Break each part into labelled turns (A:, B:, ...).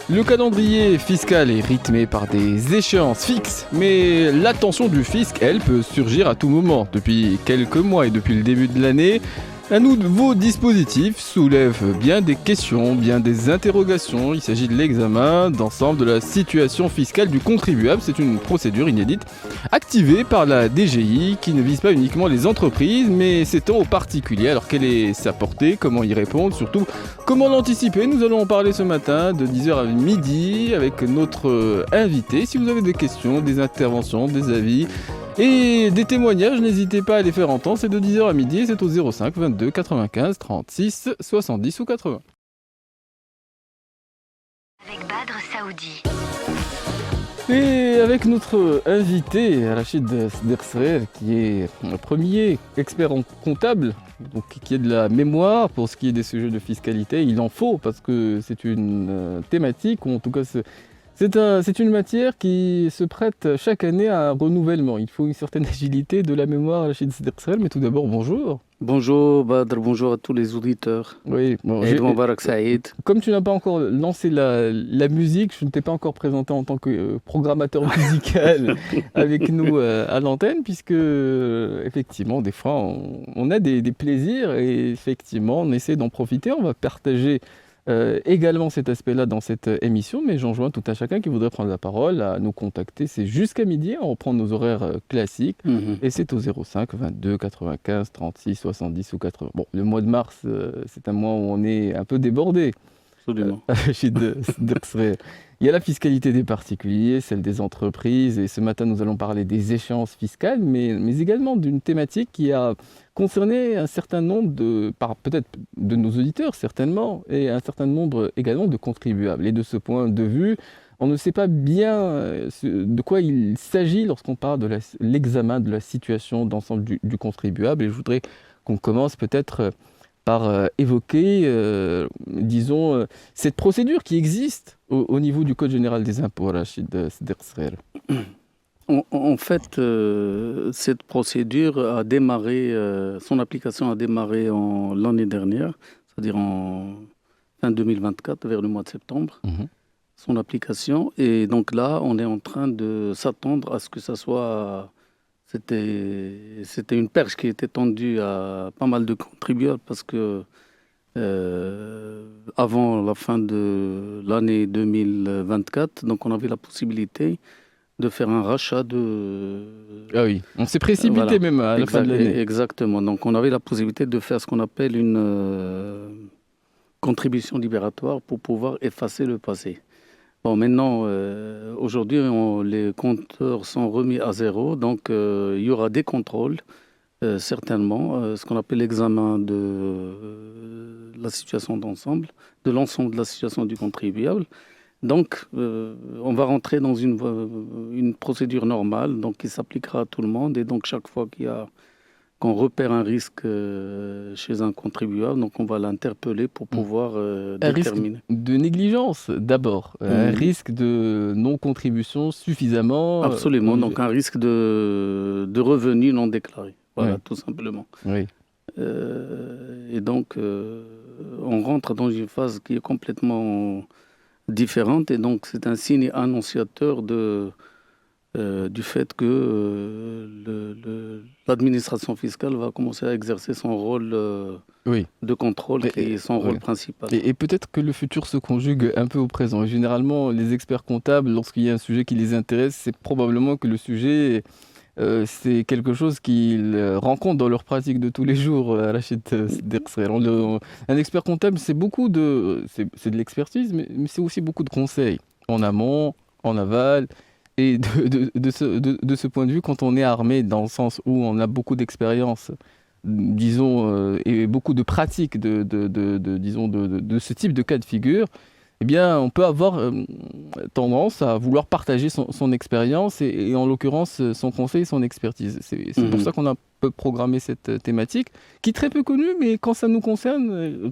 A: Le calendrier fiscal est rythmé par des échéances fixes, mais l'attention du fisc, elle, peut surgir à tout moment. Depuis quelques mois et depuis le début de l'année, un nouveau dispositif soulève bien des questions, bien des interrogations. Il s'agit de l'examen d'ensemble de la situation fiscale du contribuable. C'est une procédure inédite activée par la DGI qui ne vise pas uniquement les entreprises mais s'étend aux particuliers. Alors quelle est sa portée? Comment y répondre? Surtout, comment l'anticiper? Nous allons en parler ce matin de 10h à midi avec notre invité. Si vous avez des questions, des interventions, des avis et des témoignages, n'hésitez pas à les faire entendre. C'est de 10h à midi et c'est au 05 22 95 36 70 ou 80.
B: Avec Badr Saoudi.
A: Et avec notre invité, Rachid Sderser, qui est le premier expert en comptable, donc qui a de la mémoire pour ce qui est des sujets de fiscalité. Il en faut parce que c'est une thématique, ou en tout cas c'est une matière qui se prête chaque année à un renouvellement. Il faut une certaine agilité de la mémoire, Rachid Sderser. Mais tout d'abord, bonjour.
C: Bonjour Badr, bonjour à tous les auditeurs.
A: Oui, bon,
C: Eid Mubarak Saïd.
A: Comme tu n'as pas encore lancé la musique, je ne t'ai pas encore présenté en tant que programmateur musical avec nous à l'antenne, puisque effectivement, des fois, on a des plaisirs et effectivement, on essaie d'en profiter. On va partager également cet aspect-là dans cette émission, mais j'enjoins tout un chacun qui voudrait prendre la parole à nous contacter. C'est jusqu'à midi, on reprend nos horaires classiques, et c'est au 05 22 95 36 70 ou 80. Bon, le mois de mars, c'est un mois où on est un peu débordé.
C: Absolument.
A: Il y a la fiscalité des particuliers, celle des entreprises, et ce matin nous allons parler des échéances fiscales, mais également d'une thématique qui a concerné un certain nombre peut-être de nos auditeurs certainement, et un certain nombre également de contribuables. Et de ce point de vue, on ne sait pas bien de quoi il s'agit lorsqu'on parle de l'examen de la situation d'ensemble du contribuable, et je voudrais qu'on commence peut-être par évoquer, disons, cette procédure qui existe au niveau du Code général des impôts, Rachid Sderser.
C: En fait, cette procédure a démarré, son application a démarré l'année dernière, c'est-à-dire en fin 2024, vers le mois de septembre, son application. Et donc là, on est en train de s'attendre à ce que ça soit... C'était une perche qui était tendue à pas mal de contribuables parce que avant la fin de l'année 2024, donc on avait la possibilité de faire un rachat de...
A: Ah oui, on s'est précipité voilà, même à la fin de l'année.
C: Exactement, donc on avait la possibilité de faire ce qu'on appelle une contribution libératoire pour pouvoir effacer le passé. Bon, maintenant, aujourd'hui, les compteurs sont remis à zéro, donc il y aura des contrôles, certainement, ce qu'on appelle l'examen de la situation d'ensemble, de l'ensemble de la situation du contribuable. Donc, on va rentrer dans une procédure normale, donc qui s'appliquera à tout le monde, et donc chaque fois qu'on repère un risque chez un contribuable, donc on va l'interpeller pour pouvoir déterminer.
A: Un risque de négligence d'abord, un risque de non-contribution suffisamment...
C: Absolument, donc un risque de revenus non déclarés, voilà,
A: oui.
C: Tout simplement.
A: Oui.
C: Et donc, on rentre dans une phase qui est complètement différente, et donc c'est un signe annonciateur du fait que l'administration fiscale va commencer à exercer son rôle de contrôle, qui est son rôle principal.
A: Et peut-être que le futur se conjugue un peu au présent. Et généralement, les experts comptables, lorsqu'il y a un sujet qui les intéresse, c'est probablement que le sujet, c'est quelque chose qu'ils rencontrent dans leur pratique de tous les jours. Rachid Sderser. Un expert comptable, c'est de l'expertise, mais c'est aussi beaucoup de conseils, en amont, en aval. Et de ce point de vue, quand on est armé dans le sens où on a beaucoup d'expérience, disons, et beaucoup de pratiques de ce type de cas de figure, eh bien, on peut avoir tendance à vouloir partager son expérience et en l'occurrence son conseil et son expertise. C'est pour ça qu'on a programmé cette thématique, qui est très peu connue, mais quand ça nous concerne,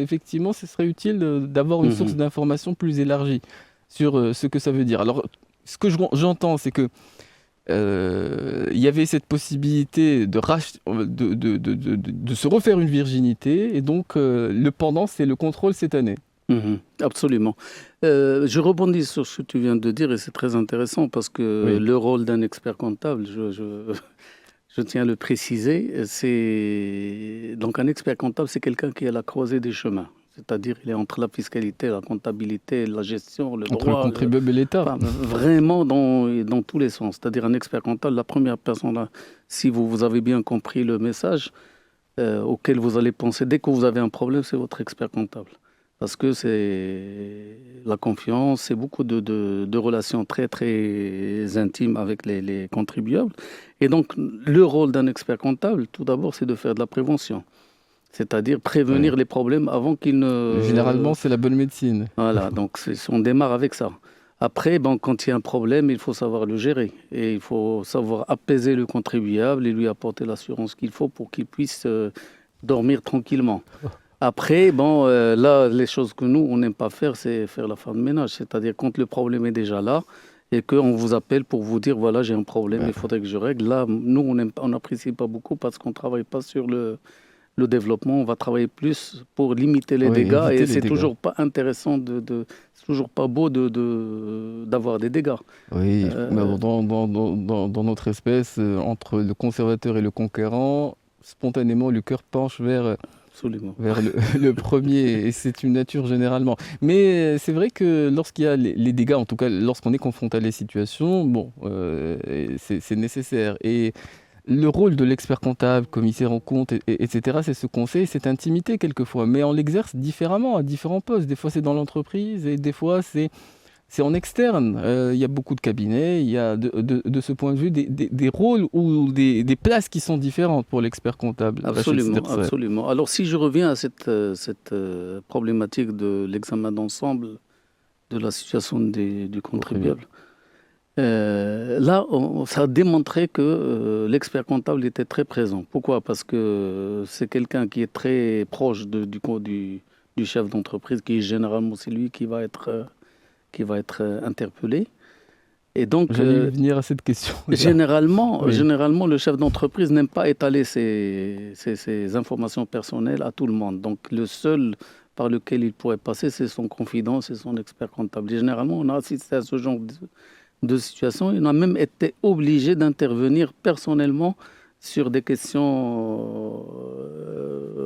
A: effectivement, ce serait utile d'avoir une source d'information plus élargie sur ce que ça veut dire. Alors, ce que j'entends, c'est que il y avait cette possibilité de se refaire une virginité, et donc le pendant, c'est le contrôle cette année.
C: Absolument. Je rebondis sur ce que tu viens de dire et c'est très intéressant parce que
A: Oui,
C: le rôle d'un expert comptable, je tiens à le préciser, c'est donc un expert comptable, c'est quelqu'un qui est à la croisée des chemins. C'est-à-dire, il est entre la fiscalité, la comptabilité, la gestion, le
A: entre le
C: droit,
A: contribuable et l'État.
C: enfin, vraiment dans tous les sens. C'est-à-dire, un expert comptable, la première personne, là, si vous avez bien compris le message, auquel vous allez penser dès que vous avez un problème, c'est votre expert comptable. Parce que c'est la confiance, c'est beaucoup de relations très, très intimes avec les contribuables. Et donc, le rôle d'un expert comptable, tout d'abord, c'est de faire de la prévention. C'est-à-dire
A: Oui.
C: prévenir les problèmes avant qu'ils ne...
A: Généralement, c'est la bonne médecine.
C: Voilà, donc on démarre avec ça. Après, bon, quand il y a un problème, il faut savoir le gérer. Et il faut savoir apaiser le contribuable et lui apporter l'assurance qu'il faut pour qu'il puisse dormir tranquillement. Après, bon, là, les choses que nous, on n'aime pas faire, c'est faire la femme de ménage. C'est-à-dire quand le problème est déjà là et qu'on vous appelle pour vous dire, voilà, j'ai un problème,
A: Ouais.
C: il faudrait que je règle. Là, nous, on n'apprécie pas beaucoup parce qu'on ne travaille pas sur le développement. On va travailler plus pour limiter les
A: Oui,
C: dégâts et
A: éviter les
C: c'est
A: dégâts.
C: toujours pas intéressant c'est toujours pas beau d'avoir des dégâts.
A: Oui, mais
C: Euh,
A: bon, dans notre espèce, entre le conservateur et le conquérant, spontanément, le cœur penche
C: Absolument.
A: vers le premier, et c'est une nature généralement. Mais c'est vrai que lorsqu'il y a les dégâts, en tout cas lorsqu'on est confronté à les situations, bon, c'est nécessaire. Et le rôle de l'expert comptable, commissaire en compte, etc., c'est ce conseil, cette intimité quelquefois, mais on l'exerce différemment, à différents postes. Des fois c'est dans l'entreprise et des fois c'est en externe. Il y a beaucoup de cabinets, il y a de ce point de vue des rôles ou des places qui sont différentes pour l'expert comptable, Rachid
C: Absolument,
A: Sderser.
C: absolument. Alors, si je reviens à cette problématique de l'examen d'ensemble de la situation du
A: Contribuable.
C: contribuable, là, ça a démontré que l'expert comptable était très présent. Pourquoi? Parce que c'est quelqu'un qui est très proche du chef d'entreprise, qui généralement c'est lui qui va être interpellé. Et donc,
A: J'allais y venir à cette question-là.
C: généralement,
A: Oui,
C: généralement, le chef d'entreprise n'aime pas étaler ses informations personnelles à tout le monde. Donc, le seul par lequel il pourrait passer, c'est son confident, c'est son expert comptable. Et généralement, on a assisté à ce genre de situation. Il a même été obligé d'intervenir personnellement sur des questions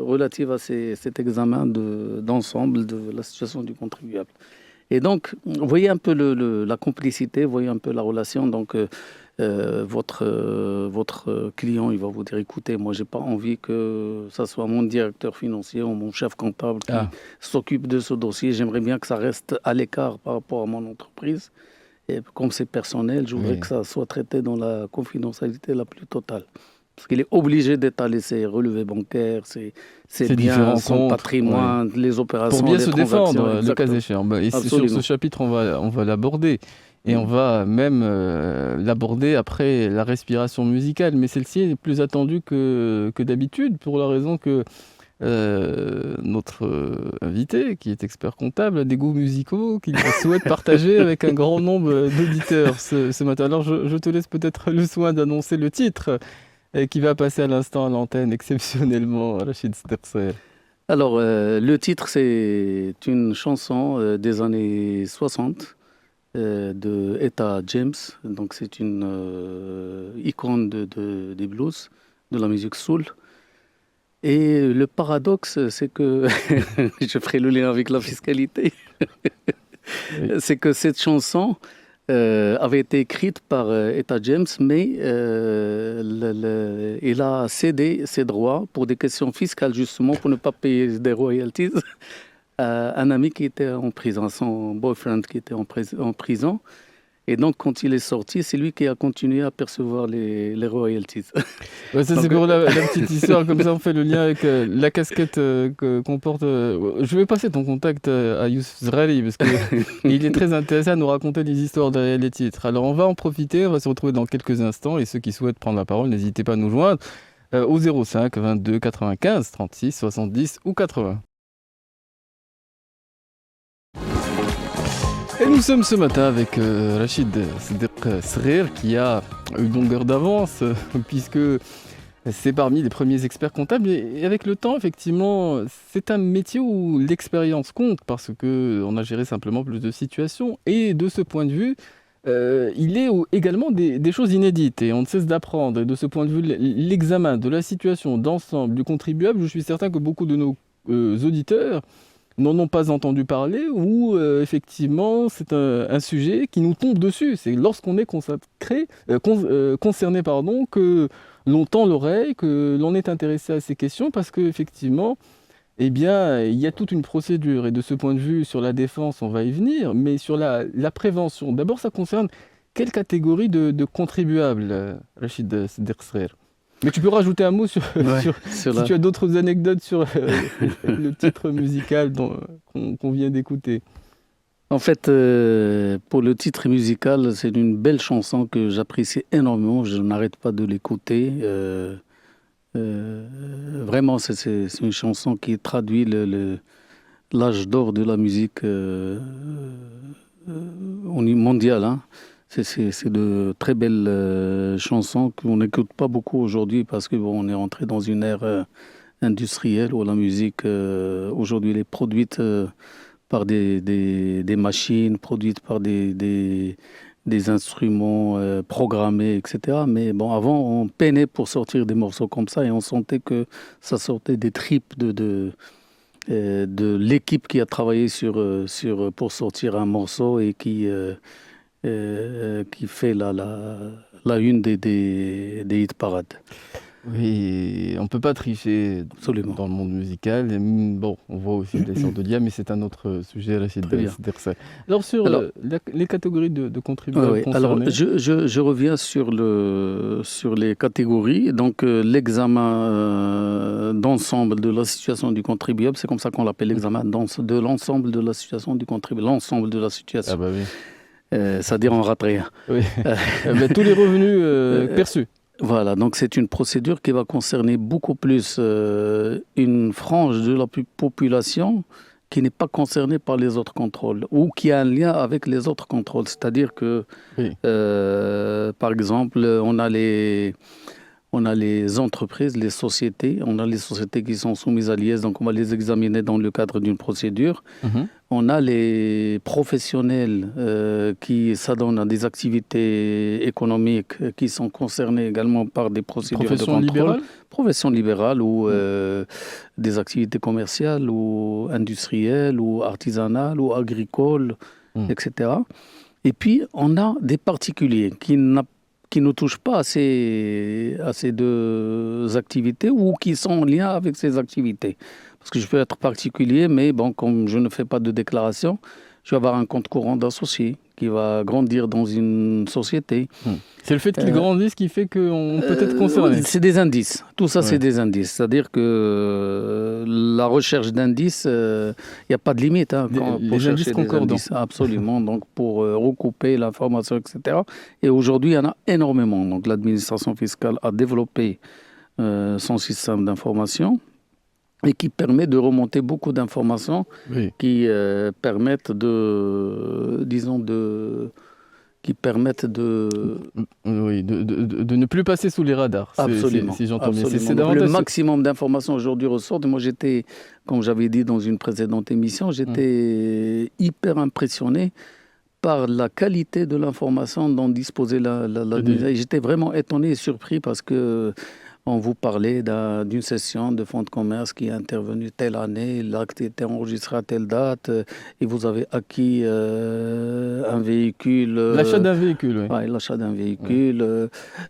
C: relatives à cet examen d'ensemble de la situation du contribuable. Et donc, vous voyez un peu la complicité, vous voyez un peu la relation. Donc, votre client, il va vous dire, écoutez, moi, j'ai pas envie que ça soit mon directeur financier ou mon chef comptable qui
A: ah,
C: s'occupe de ce dossier. J'aimerais bien que ça reste à l'écart par rapport à mon entreprise. Et comme c'est personnel, je voudrais
A: oui.
C: que ça soit traité dans la confidentialité la plus totale. Parce qu'il est obligé d'étaler ses relevés bancaires, ses
A: Ces
C: biens,
A: différents
C: son
A: comptes, oui.
C: patrimoine, les
A: Pour
C: opérations,
A: bien
C: les
A: se
C: transactions,
A: défendre, le cas
C: exactement.
A: échéant. Bah, et sur ce
C: Absolument.
A: chapitre, on va l'aborder. Et on va même l'aborder après la respiration musicale. Mais celle-ci est plus attendue que d'habitude, pour la raison que notre invité, qui est expert comptable, a des goûts musicaux qu'il souhaite partager avec un grand nombre d'auditeurs ce matin. Alors je te laisse peut-être le soin d'annoncer le titre qui va passer à l'instant à l'antenne exceptionnellement, Rachid Sderser.
C: Alors, le titre, c'est une chanson des années 60 de Etta James. Donc, c'est une icône des blues, de la musique soul. Et le paradoxe, c'est que, je ferai le lien avec la fiscalité,
A: Oui.
C: c'est que cette chanson avait été écrite par Etta James, mais il a cédé ses droits pour des questions fiscales, justement, pour ne pas payer des royalties à un ami qui était en prison, à son boyfriend qui était en prison. Et donc, quand il est sorti, c'est lui qui a continué à percevoir les royalties.
A: Ouais, ça c'est
C: Donc,
A: pour la petite histoire, comme ça on fait le lien avec la casquette qu'on porte. Je vais passer ton contact à Youssef Zrali parce que il est très intéressé à nous raconter des histoires derrière les titres. Alors on va en profiter, on va se retrouver dans quelques instants et ceux qui souhaitent prendre la parole, n'hésitez pas à nous joindre au 05 22 95 36 70 ou 80. Et nous sommes ce matin avec Rachid Sderser qui a une longueur d'avance puisque C'est parmi les premiers experts comptables et avec le temps, effectivement, c'est un métier où l'expérience compte parce que on a géré simplement plus de situations et de ce point de vue, il est également des choses inédites et on ne cesse d'apprendre et de ce point de vue, l'examen de la situation d'ensemble du contribuable, je suis certain que beaucoup de nos, auditeurs n'en ont pas entendu parler ou effectivement c'est un sujet qui nous tombe dessus. C'est lorsqu'on est concerné pardon, que l'on tend l'oreille, que l'on est intéressé à ces questions parce qu'effectivement, eh bien, il y a toute une procédure et de ce point de vue, sur la défense, on va y venir, mais sur la prévention, d'abord ça concerne quelle catégorie de contribuables, Rachid Sderkser? Mais tu peux rajouter un mot
C: Ouais,
A: si
C: sur la-
A: tu as d'autres anecdotes sur le titre musical qu'on vient d'écouter.
C: En fait, pour le titre musical, c'est une belle chanson que j'apprécie énormément. Je n'arrête pas de l'écouter. Vraiment, c'est une chanson qui traduit l'âge d'or de la musique au niveau mondial, hein. C'est de très belles chansons qu'on n'écoute pas beaucoup aujourd'hui parce que bon, on est rentré dans une ère industrielle où la musique aujourd'hui elle est produite par des machines, produites par des instruments programmés, etc. Mais bon, avant, on peinait pour sortir des morceaux comme ça et on sentait que ça sortait des tripes de l'équipe qui a travaillé pour sortir un morceau et qui fait la une des hit parades.
A: Oui, on ne peut pas tricher
C: Absolument.
A: dans le monde musical. Et, bon, on voit aussi des sortes de liens, mais c'est un autre sujet, Rachid
C: Très bien.
A: Sderkser. Alors, sur
C: Alors,
A: les catégories de
C: ouais,
A: contribuables
C: ouais. Alors,
A: concernés,
C: je reviens sur les catégories. Donc, l'examen d'ensemble de la situation du contribuable, c'est comme ça qu'on l'appelle, l'examen de l'ensemble de la situation du contribuable, l'ensemble de la
A: ah
C: situation.
A: bah oui,
C: C'est-à-dire on rate rien.
A: oui. Tous les revenus perçus.
C: Voilà, donc c'est une procédure qui va concerner beaucoup plus une frange de la population qui n'est pas concernée par les autres contrôles ou qui a un lien avec les autres contrôles. C'est-à-dire que,
A: Oui.
C: par exemple, on a les entreprises, les sociétés, on a les sociétés qui sont soumises à l'IS, donc on va les examiner dans le cadre d'une procédure.
A: Mhm.
C: On a les professionnels qui s'adonnent à des activités économiques qui sont concernés également par des procédures de
A: Profession
C: contrôle.
A: libérale?
C: Profession libérale ou des activités commerciales ou industrielles ou artisanales ou agricoles,
A: Mm.
C: etc. Et puis, on a des particuliers qui ne touchent pas à ces deux activités ou qui sont en lien avec ces activités. Parce que je peux être particulier, mais bon, comme je ne fais pas de déclaration, je vais avoir un compte courant d'associé qui va grandir dans une société.
A: Mm. C'est le fait qu'ils
C: Euh,
A: grandissent qui fait qu'on peut être concerné.
C: Oui, c'est des indices. Tout ça, c'est
A: Ouais.
C: des indices. C'est-à-dire que la recherche d'indices, il n'y a pas de limite hein, pour
A: Les indices
C: chercher des
A: concordants.
C: indices. Absolument. Donc, pour recouper l'information, etc. Et aujourd'hui, il y en a énormément. Donc, l'administration fiscale a développé son système d'information et qui permet de remonter beaucoup d'informations
A: Oui.
C: qui permettent qui permettent
A: Oui, de ne plus passer sous les radars,
C: absolument,
A: si j'entends bien.
C: absolument.
A: C'est
C: Donc, le
A: davantage.
C: maximum d'informations aujourd'hui ressortent. Moi, j'étais, comme j'avais dit dans une précédente émission, j'étais hyper impressionné par la qualité de l'information dont disposait
A: C'est
C: J'étais vraiment étonné et surpris parce que on vous parlait d'une session de fonds de commerce qui est intervenue telle année, l'acte était enregistré à telle date, et vous avez acquis un véhicule.
A: L'achat d'un véhicule, oui.
C: Ouais, l'achat d'un véhicule,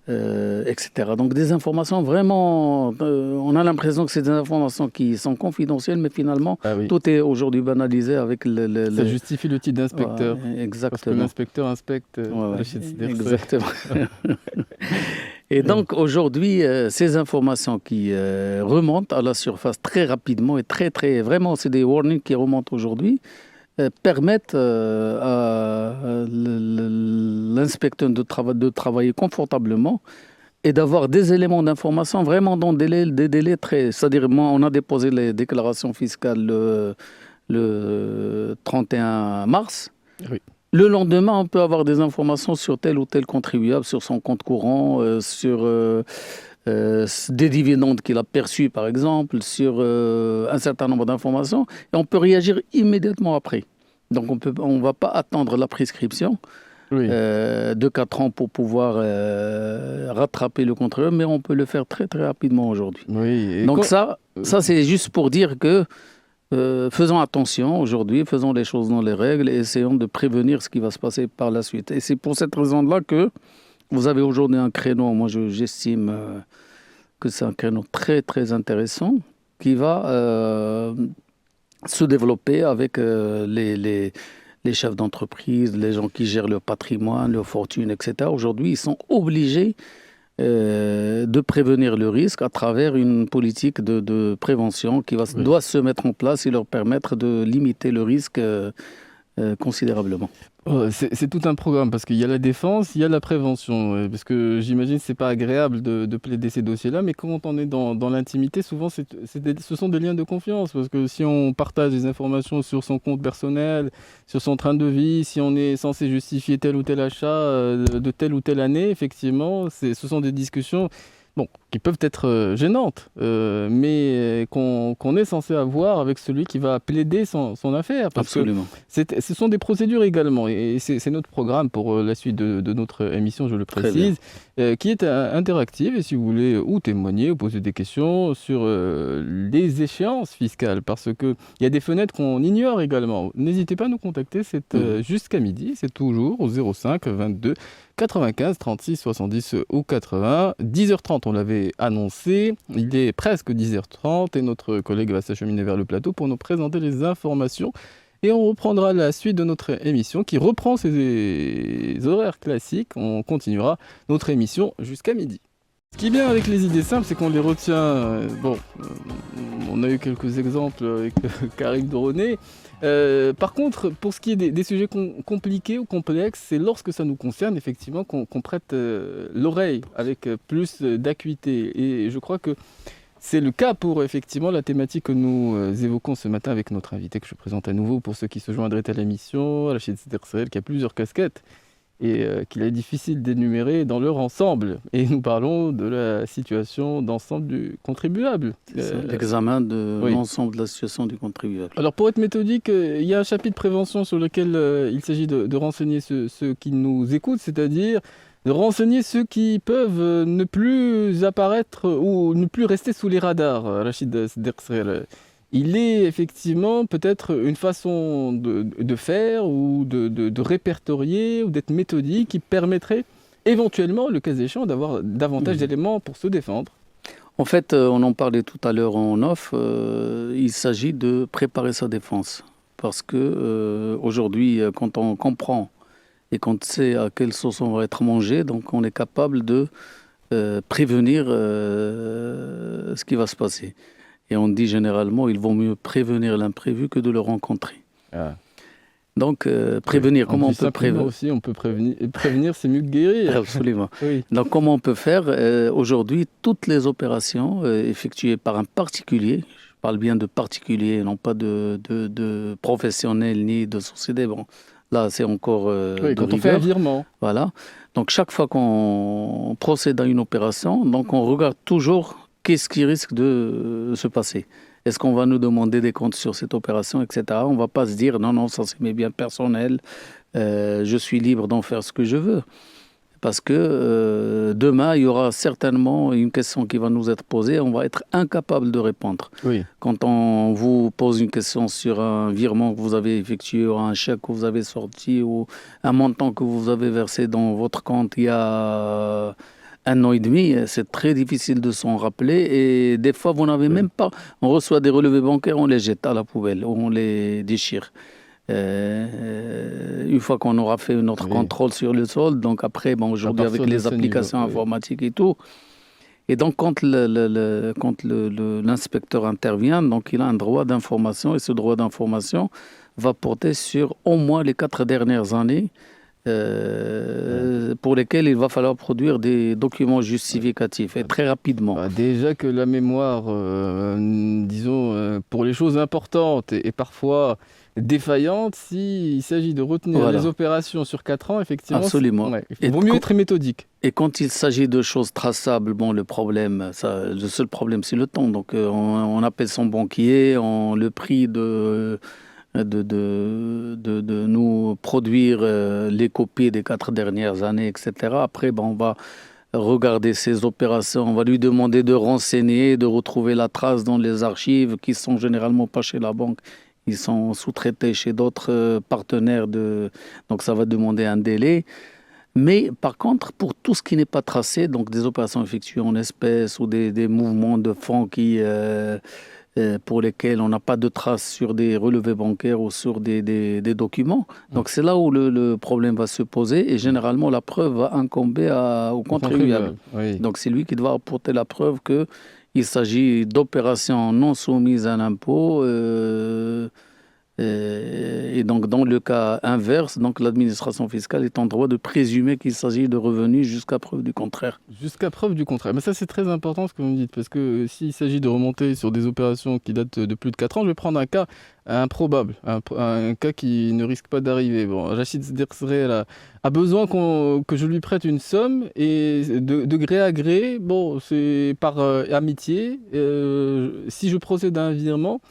C: etc. Donc des informations vraiment, on a l'impression que c'est des informations qui sont confidentielles, mais finalement,
A: Ah oui.
C: tout est aujourd'hui banalisé avec
A: Ça justifie le titre d'inspecteur.
C: Ouais,
A: Parce que
C: exactement.
A: l'inspecteur inspecte
C: Ouais, ouais,
A: Rachid Sderkser.
C: exactement. Et donc aujourd'hui, ces informations qui remontent à la surface très rapidement et très, vraiment, c'est des warnings qui remontent aujourd'hui, permettent à l'inspecteur de travailler confortablement et d'avoir des éléments d'information vraiment dans des délais très... C'est-à-dire, moi, on a déposé les déclarations fiscales le 31 mars.
A: Oui.
C: Le lendemain, on peut avoir des informations sur tel ou tel contribuable, sur son compte courant, sur des dividendes qu'il a perçus, par exemple, sur un certain nombre d'informations, et on peut réagir immédiatement après. Donc, on ne va pas attendre la prescription
A: Oui,
C: de 4 ans pour pouvoir rattraper le contrôleur, mais on peut le faire très, très rapidement aujourd'hui.
A: oui. Et
C: Donc,
A: quand-
C: ça c'est juste pour dire que faisons attention aujourd'hui, faisons les choses dans les règles et essayons de prévenir ce qui va se passer par la suite. Et c'est pour cette raison-là que vous avez aujourd'hui un créneau, moi j'estime que c'est un créneau très très intéressant qui va se développer avec les chefs d'entreprise, les gens qui gèrent leur patrimoine, leur fortune, etc. Aujourd'hui, ils sont obligés de prévenir le risque à travers une politique de prévention qui
A: Oui.
C: doit se mettre en place et leur permettre de limiter le risque considérablement.
A: C'est tout un programme parce qu'il y a la défense, il y a la prévention. Parce que j'imagine que c'est pas agréable de plaider ces dossiers-là, mais quand on est dans l'intimité, souvent ce sont des liens de confiance. Parce que si on partage des informations sur son compte personnel, sur son train de vie, si on est censé justifier tel ou tel achat de telle ou telle année, effectivement, ce sont des discussions. Bon, qui peuvent être gênantes, mais qu'on est censé avoir avec celui qui va plaider son affaire. Parce que
C: Absolument.
A: ce sont des procédures également, et c'est notre programme pour la suite de notre émission, je le
C: Très bien.
A: précise, qui est interactive. Et si vous voulez ou témoigner ou poser des questions sur les échéances fiscales, parce qu'il y a des fenêtres qu'on ignore également, n'hésitez pas à nous contacter, c'est jusqu'à midi, c'est toujours au 05 22 95 36 70 ou 80. 10h30, on l'avait annoncé, il est presque 10h30 et notre collègue va s'acheminer vers le plateau pour nous présenter les informations. Et on reprendra la suite de notre émission qui reprend ses horaires classiques. On continuera notre émission jusqu'à midi. Ce qui est bien avec les idées simples, c'est qu'on les retient. On a eu quelques exemples avec Karim Doroné. Par contre, pour ce qui est des sujets compliqués ou complexes, c'est lorsque ça nous concerne, effectivement, qu'on prête l'oreille avec plus d'acuité. Et je crois que c'est le cas pour effectivement la thématique que nous évoquons ce matin avec notre invité que je présente à nouveau pour ceux qui se joindraient à l'émission, Rachid Sderser, qui a plusieurs casquettes et qu'il est difficile d'énumérer dans leur ensemble. Et nous parlons de la situation d'ensemble du contribuable.
C: C'est l'examen de
A: oui.
C: l'ensemble de la situation du contribuable.
A: Alors pour être méthodique, il y a un chapitre prévention sur lequel il s'agit de renseigner ceux qui nous écoutent, c'est-à-dire de renseigner ceux qui peuvent ne plus apparaître ou ne plus rester sous les radars. Rachid Sderser, il est effectivement peut-être une façon de faire ou de répertorier ou d'être méthodique qui permettrait éventuellement, le cas échéant, d'avoir davantage d'éléments pour se défendre.
C: En fait, on en parlait tout à l'heure en off, il s'agit de préparer sa défense. Parce que aujourd'hui, quand on comprend et qu'on sait à quelle sauce on va être mangé, donc on est capable de prévenir ce qui va se passer. Et on dit généralement, il vaut mieux prévenir l'imprévu que de le rencontrer.
A: Ah.
C: Donc, prévenir, comment on peut
A: prévenir aussi, on peut prévenir, c'est mieux que guérir.
C: Absolument.
A: Oui.
C: Donc, comment on peut faire aujourd'hui toutes les opérations effectuées par un particulier, je parle bien de particulier, non pas de professionnel ni de société. Bon, là, c'est encore
A: Oui,
C: de
A: quand on fait un
C: rigueur.
A: virement.
C: Voilà. Donc, chaque fois qu'on procède à une opération, donc on regarde toujours qu'est-ce qui risque de se passer. Est-ce qu'on va nous demander des comptes sur cette opération, etc. On ne va pas se dire, non, ça c'est mes biens personnels, je suis libre d'en faire ce que je veux. Parce que demain, il y aura certainement une question qui va nous être posée, on va être incapable de répondre.
A: Oui.
C: Quand on vous pose une question sur un virement que vous avez effectué, ou un chèque que vous avez sorti, ou un montant que vous avez versé dans votre compte il y a 1 an et demi, c'est très difficile de s'en rappeler. Et des fois, vous n'avez même pas... On reçoit des relevés bancaires, on les jette à la poubelle, on les déchire. Une fois qu'on aura fait notre contrôle sur le solde, donc après, aujourd'hui avec les applications informatiques et tout, et donc quand l'inspecteur intervient, donc il a un droit d'information et ce droit d'information va porter sur au moins les 4 dernières années pour lesquels il va falloir produire des documents justificatifs et très rapidement.
A: Déjà que la mémoire, disons, pour les choses importantes et parfois défaillante. S'il s'agit de retenir
C: Voilà,
A: les opérations sur 4 ans, effectivement,
C: absolument.
A: ouais,
C: Et,
A: vaut mieux être méthodique.
C: et quand il s'agit de choses traçables, bon, le seul problème, c'est le temps. Donc, on appelle son banquier, le prix de nous produire les copies des 4 dernières années, etc. Après, ben, on va regarder ces opérations, on va lui demander de renseigner, de retrouver la trace dans les archives qui sont généralement pas chez la banque. Ils sont sous-traités chez d'autres partenaires. Donc, ça va demander un délai. Mais par contre, pour tout ce qui n'est pas tracé, donc des opérations effectuées en espèces ou des mouvements de fonds pour lesquels on n'a pas de traces sur des relevés bancaires ou sur des documents. Donc c'est là où le problème va se poser et généralement la preuve va incomber au
A: Au
C: contribuable.
A: contribuable, oui.
C: Donc c'est lui qui doit apporter la preuve qu'il s'agit d'opérations non soumises à l'impôt. Et donc, dans le cas inverse, donc l'administration fiscale est en droit de présumer qu'il s'agit de revenus jusqu'à preuve du contraire.
A: Jusqu'à preuve du contraire. Mais ça, c'est très important ce que vous me dites, parce que s'il s'agit de remonter sur des opérations qui datent de plus de 4 ans, je vais prendre un cas improbable, un cas qui ne risque pas d'arriver. Bon, Rachid Sderksrel a besoin que je lui prête une somme, et de gré à gré, bon, c'est par amitié, si je procède à un virement,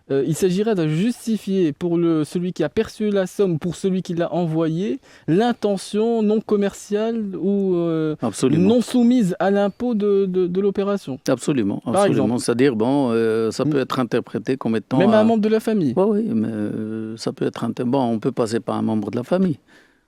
A: il s'agirait de justifier pour celui qui a perçu la somme, pour celui qui l'a envoyé, l'intention non commerciale ou
C: Absolument.
A: non soumise à l'impôt de l'opération.
C: Absolument,
A: Par exemple.
C: absolument. C'est-à-dire, bon, ça peut être interprété comme étant...
A: Même à un membre de la famille.
C: Oui, oui, mais ça peut être... Bon, on peut passer par un membre de la famille.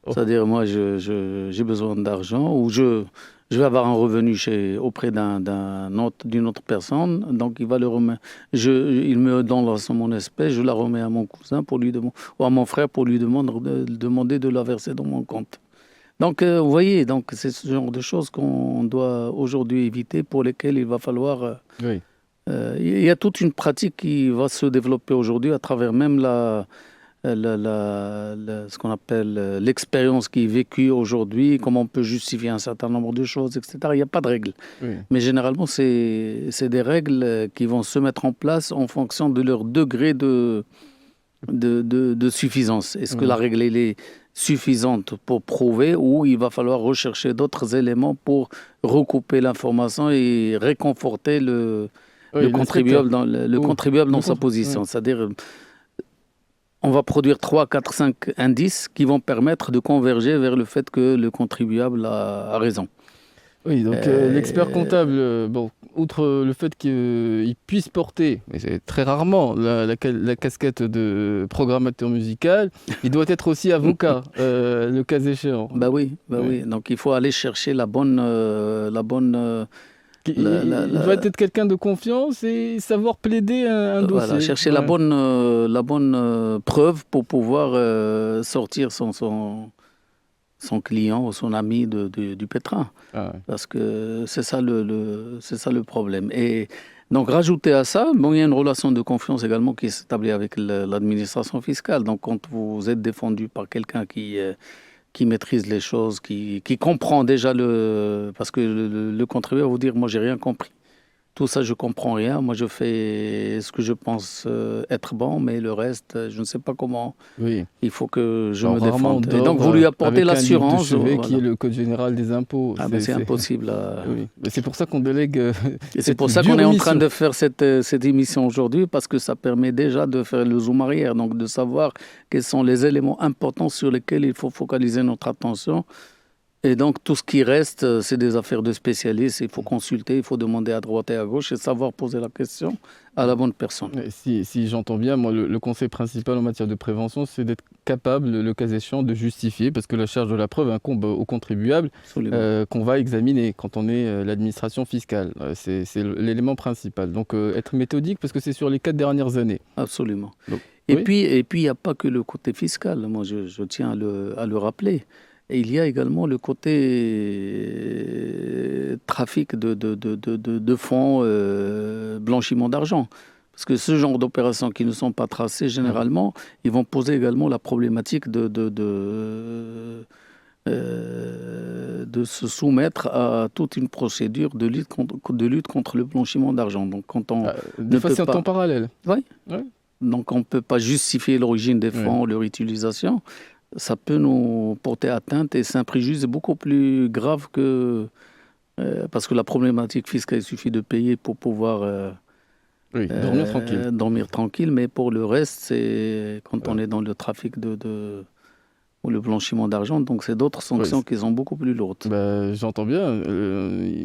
A: Oh.
C: C'est-à-dire, moi, j'ai besoin d'argent ou je vais avoir un revenu auprès d'une autre personne. Donc, il va le remettre. Il me donne la somme en espèces, je la remets à mon cousin ou à mon frère pour lui demander de la verser dans mon compte. Donc, vous voyez, donc, c'est ce genre de choses qu'on doit aujourd'hui éviter, pour lesquelles il va falloir...
A: Oui.
C: il y a toute une pratique qui va se développer aujourd'hui à travers même ce qu'on appelle l'expérience qui est vécue aujourd'hui, comment on peut justifier un certain nombre de choses, etc. Il n'y a pas de règles.
A: Oui.
C: Mais généralement, c'est des règles qui vont se mettre en place en fonction de leur degré de suffisance. Est-ce que la règle elle est suffisante pour prouver, ou il va falloir rechercher d'autres éléments pour recouper l'information et réconforter le contribuable dans sa position.
A: Oui.
C: C'est-à-dire, on va produire 3, 4, 5 indices qui vont permettre de converger vers le fait que le contribuable a raison.
A: Oui, donc l'expert comptable, bon, outre le fait qu'il puisse porter, mais c'est très rarement, la casquette de programmateur musical, il doit être aussi avocat, le cas échéant.
C: Oui. Donc il faut aller chercher la bonne
A: Il doit être quelqu'un de confiance et savoir plaider un dossier.
C: Voilà, chercher la bonne preuve pour pouvoir sortir son client ou son ami du pétrin.
A: Ah ouais.
C: Parce que c'est ça le problème. Et donc, rajouter à ça, il y a une relation de confiance également qui s'établit avec l'administration fiscale. Donc, quand vous êtes défendu par quelqu'un qui maîtrise les choses, qui comprend déjà parce que le contribuable va vous dire, moi, j'ai rien compris. Tout ça, je comprends rien. Moi, je fais ce que je pense être bon, mais le reste, je ne sais pas comment.
A: Oui.
C: Il faut que je me
A: Rarement
C: défende. Et donc, vous lui apportez l'assurance.
A: Avec un livre de chevet qui est le Code général des impôts.
C: C'est impossible.
A: Oui. Mais c'est pour ça qu'on délègue.
C: Et c'est pour ça qu'on est en train de faire cette émission aujourd'hui, parce que ça permet déjà de faire le zoom arrière, donc de savoir quels sont les éléments importants sur lesquels il faut focaliser notre attention. Et donc, tout ce qui reste, c'est des affaires de spécialistes. Il faut consulter, il faut demander à droite et à gauche et savoir poser la question à la bonne personne.
A: Si j'entends bien, moi, le conseil principal en matière de prévention, c'est d'être capable, le cas échéant, de justifier, parce que la charge de la preuve incombe au contribuable, qu'on va examiner quand on est l'administration fiscale. C'est l'élément principal. Donc, être méthodique, parce que c'est sur les 4 dernières années.
C: Absolument.
A: Donc,
C: et
A: oui.
C: puis, il n'y a pas que le côté fiscal. Moi, je tiens à le rappeler. Et il y a également le côté trafic de fonds, blanchiment d'argent. Parce que ce genre d'opérations qui ne sont pas tracées, généralement, ils vont poser également la problématique de se soumettre à toute une procédure de lutte contre le blanchiment d'argent. Donc, quand on
A: De façon en temps parallèle.
C: Oui.
A: Ouais.
C: Donc, on ne peut pas justifier l'origine des
A: Ouais.
C: fonds, leur utilisation. Ça peut nous porter atteinte et c'est un préjudice beaucoup plus grave que... parce que la problématique fiscale, il suffit de payer pour pouvoir
A: Oui, dormir tranquille.
C: dormir tranquille. Mais pour le reste, c'est quand on
A: Ouais.
C: est dans le trafic ou le blanchiment d'argent. Donc, c'est d'autres
A: Ouais,
C: sanctions qui sont beaucoup plus lourdes.
A: bah, j'entends bien.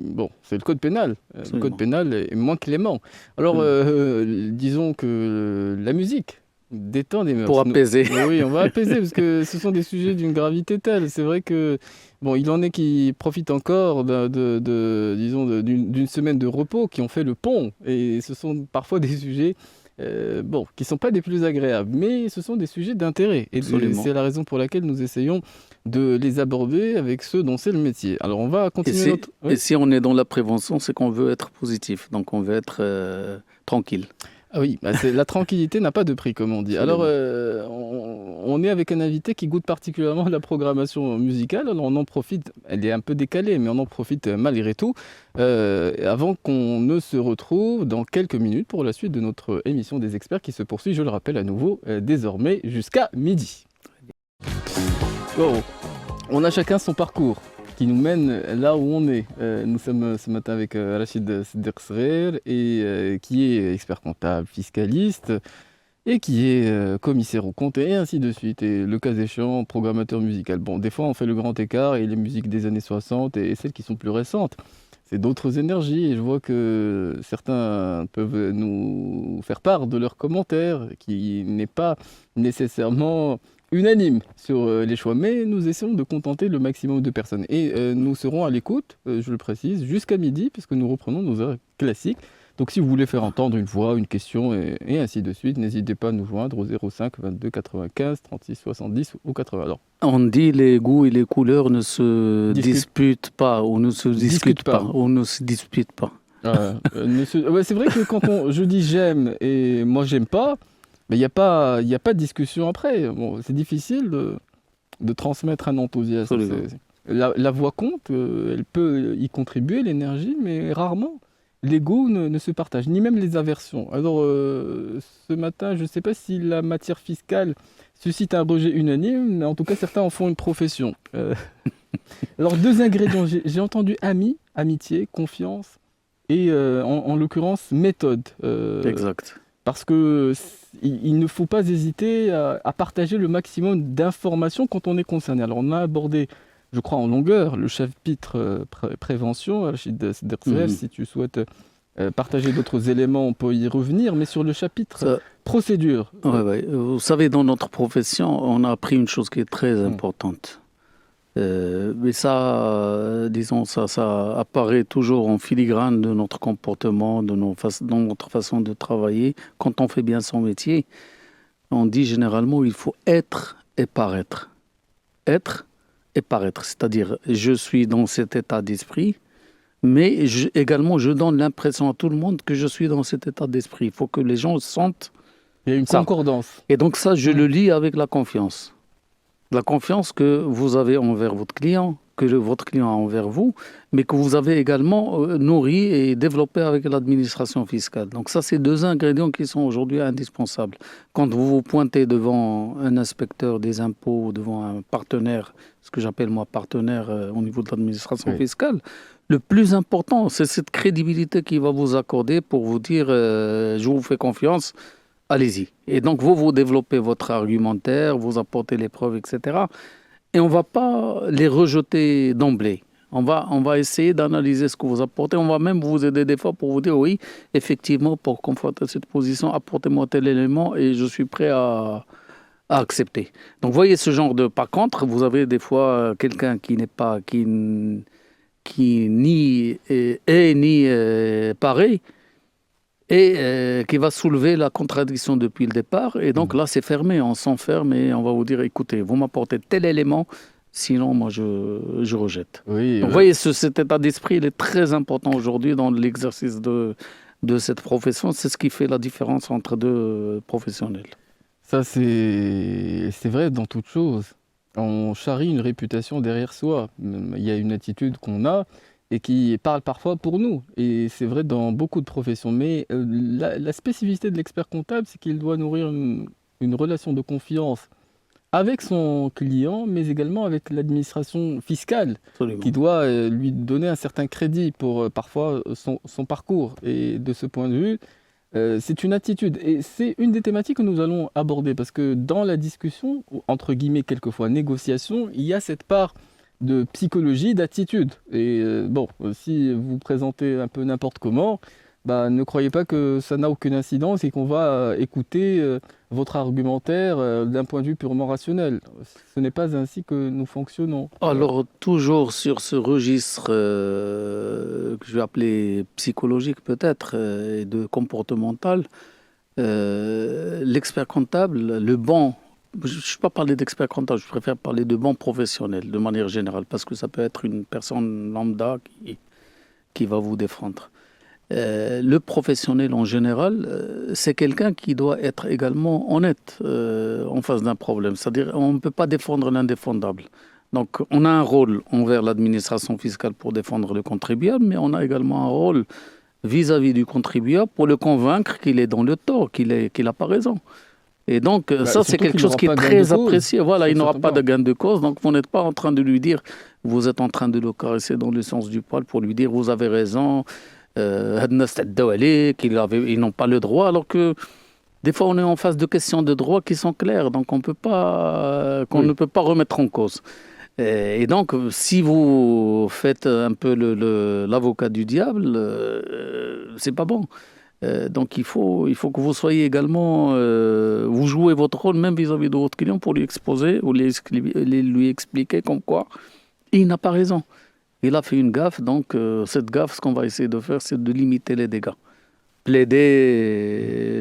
A: Bon, c'est le code pénal. Le code
C: Absolument.
A: pénal est moins clément. Alors,
C: Absolument.
A: disons que la musique détend des
C: Pour
A: mœurs.
C: apaiser.
A: Oui, on va apaiser parce que ce sont des sujets d'une gravité telle. C'est vrai que, bon, il en est qui profitent encore disons, d'une semaine de repos, qui ont fait le pont. Et ce sont parfois des sujets, bon, qui ne sont pas des plus agréables, mais ce sont des sujets d'intérêt. Et
C: Absolument.
A: c'est la raison pour laquelle nous essayons de les aborder avec ceux dont c'est le métier. Alors, on va
C: Et
A: continuer
C: si,
A: notre...
C: et
A: Oui.
C: si on est dans la prévention, c'est qu'on veut être positif. Donc, on veut être tranquille.
A: Ah oui, bah, la tranquillité n'a pas de prix, comme on dit. Alors,
C: Absolument.
A: on est avec un invité qui goûte particulièrement la programmation musicale. Alors, on en profite, elle est un peu décalée, mais on en profite malgré tout, avant qu'on ne se retrouve dans quelques minutes pour la suite de notre émission des experts qui se poursuit, je le rappelle à nouveau, désormais jusqu'à midi. Bon, on a chacun son parcours qui nous mène là où on est. Nous sommes ce matin avec Rachid Sderksrer, qui est expert comptable, fiscaliste, et qui est commissaire aux comptes, et ainsi de suite. Et le cas échéant, programmateur musical. Bon, des fois, on fait le grand écart, et les musiques des années 60 et celles qui sont plus récentes, c'est d'autres énergies. Et je vois que certains peuvent nous faire part de leurs commentaires, qui n'est pas nécessairement unanime sur les choix, mais nous essayons de contenter le maximum de personnes. Et nous serons à l'écoute, je le précise, jusqu'à midi, puisque nous reprenons nos heures classiques. Donc si vous voulez faire entendre une voix, une question, et ainsi de suite, n'hésitez pas à nous joindre au 05 22 95 36 70 ou 80. Alors,
C: On dit les goûts et les couleurs ne se
A: discute,
C: disputent pas ou ne se
A: discute
C: discutent pas
A: pas.
C: ou ne se disputent pas.
A: Ouais, c'est vrai que quand je dis j'aime et moi j'aime pas, mais il y a pas de discussion après. Bon, c'est difficile de transmettre un enthousiasme.
C: Absolument.
A: La voix compte, elle peut y contribuer, l'énergie, mais rarement. Les goûts ne se partagent, ni même les aversions. Alors, ce matin, je ne sais pas si la matière fiscale suscite un rejet unanime, mais en tout cas, certains en font une profession. Alors, deux ingrédients. J'ai entendu ami, amitié, confiance, et en l'occurrence, méthode.
C: Exact.
A: Parce que il ne faut pas hésiter à partager le maximum d'informations quand on est concerné. Alors, on a abordé, je crois, en longueur le chapitre prévention. Rachid Sderksrer, si tu souhaites partager d'autres éléments, on peut y revenir. Mais sur le chapitre
C: Ça,
A: procédure,
C: ouais. Vous savez, dans notre profession, on a appris une chose qui est très importante. Mais ça, disons, ça apparaît toujours en filigrane de notre comportement, dans notre façon de travailler. Quand on fait bien son métier, on dit généralement il faut être et paraître. Être et paraître, c'est-à-dire je suis dans cet état d'esprit, mais également je donne l'impression à tout le monde que je suis dans cet état d'esprit. Il faut que les gens sentent
A: il y a une
C: ça.
A: concordance.
C: Et donc ça, je le lis avec la confiance. La confiance que vous avez envers votre client, que votre client a envers vous, mais que vous avez également nourri et développé avec l'administration fiscale. Donc ça, c'est deux ingrédients qui sont aujourd'hui indispensables. Quand vous vous pointez devant un inspecteur des impôts, devant un partenaire, ce que j'appelle moi partenaire au niveau de l'administration fiscale, le plus important, c'est cette crédibilité qu'il va vous accorder pour vous dire je vous fais confiance. Allez-y. Et donc, vous développez votre argumentaire, vous apportez les preuves, etc. Et on ne va pas les rejeter d'emblée. On va essayer d'analyser ce que vous apportez. On va même vous aider des fois pour vous dire, oui, effectivement, pour conforter cette position, apportez-moi tel élément et je suis prêt à accepter. Donc, vous voyez ce genre de... Par contre, vous avez des fois quelqu'un qui n'est pas... qui ni est ni pareil, et qui va soulever la contradiction depuis le départ. Et donc là, c'est fermé, on s'enferme et on va vous dire, écoutez, vous m'apportez tel élément, sinon moi je rejette.
A: Oui,
C: donc vous voyez, cet état d'esprit, il est très important aujourd'hui dans l'exercice de cette profession. C'est ce qui fait la différence entre deux professionnels.
A: Ça, c'est vrai dans toute chose. On charrie une réputation derrière soi. Il y a une attitude qu'on a, et qui parle parfois pour nous. Et c'est vrai dans beaucoup de professions. Mais la spécificité de l'expert comptable, c'est qu'il doit nourrir une relation de confiance avec son client, mais également avec l'administration fiscale, qui
C: Absolument.
A: doit lui donner un certain crédit pour parfois son parcours. Et de ce point de vue, c'est une attitude. Et c'est une des thématiques que nous allons aborder, parce que dans la discussion, ou entre guillemets, quelquefois négociation, il y a cette part de psychologie, d'attitude. Et bon, si vous présentez un peu n'importe comment, bah, ne croyez pas que ça n'a aucune incidence et qu'on va écouter votre argumentaire d'un point de vue purement rationnel. Ce n'est pas ainsi que nous fonctionnons.
C: Alors, toujours sur ce registre que je vais appeler psychologique peut-être, et de comportemental, l'expert comptable, je ne vais pas parler d'expert comptable, je préfère parler de bon professionnel de manière générale, parce que ça peut être une personne lambda qui va vous défendre. Le professionnel en général, c'est quelqu'un qui doit être également honnête en face d'un problème. C'est-à-dire, on ne peut pas défendre l'indéfendable. Donc, on a un rôle envers l'administration fiscale pour défendre le contribuable, mais on a également un rôle vis-à-vis du contribuable pour le convaincre qu'il est dans le tort, qu'il n'a pas raison. Et donc,
A: Bah,
C: ça, c'est
A: surtout
C: quelque
A: qu'il
C: chose
A: n'aura
C: qui est
A: pas gain de
C: très
A: cause
C: apprécié. Voilà, il
A: sur
C: n'aura
A: certains
C: pas de
A: points.
C: gain de cause. Donc, vous n'êtes pas en train de lui dire, vous êtes en train de le caresser dans le sens du poil pour lui dire, vous avez raison, ils n'ont pas le droit, alors que des fois, on est en face de questions de droit qui sont claires, donc qu'on
A: Oui.
C: ne peut pas remettre en cause. Et donc, si vous faites un peu l'avocat du diable, c'est pas bon. Donc, il faut que vous soyez également, vous jouez votre rôle même vis-à-vis de votre client pour lui exposer ou lui expliquer comme quoi il n'a pas raison. Il a fait une gaffe, donc cette gaffe, ce qu'on va essayer de faire, c'est de limiter les dégâts. Plaider,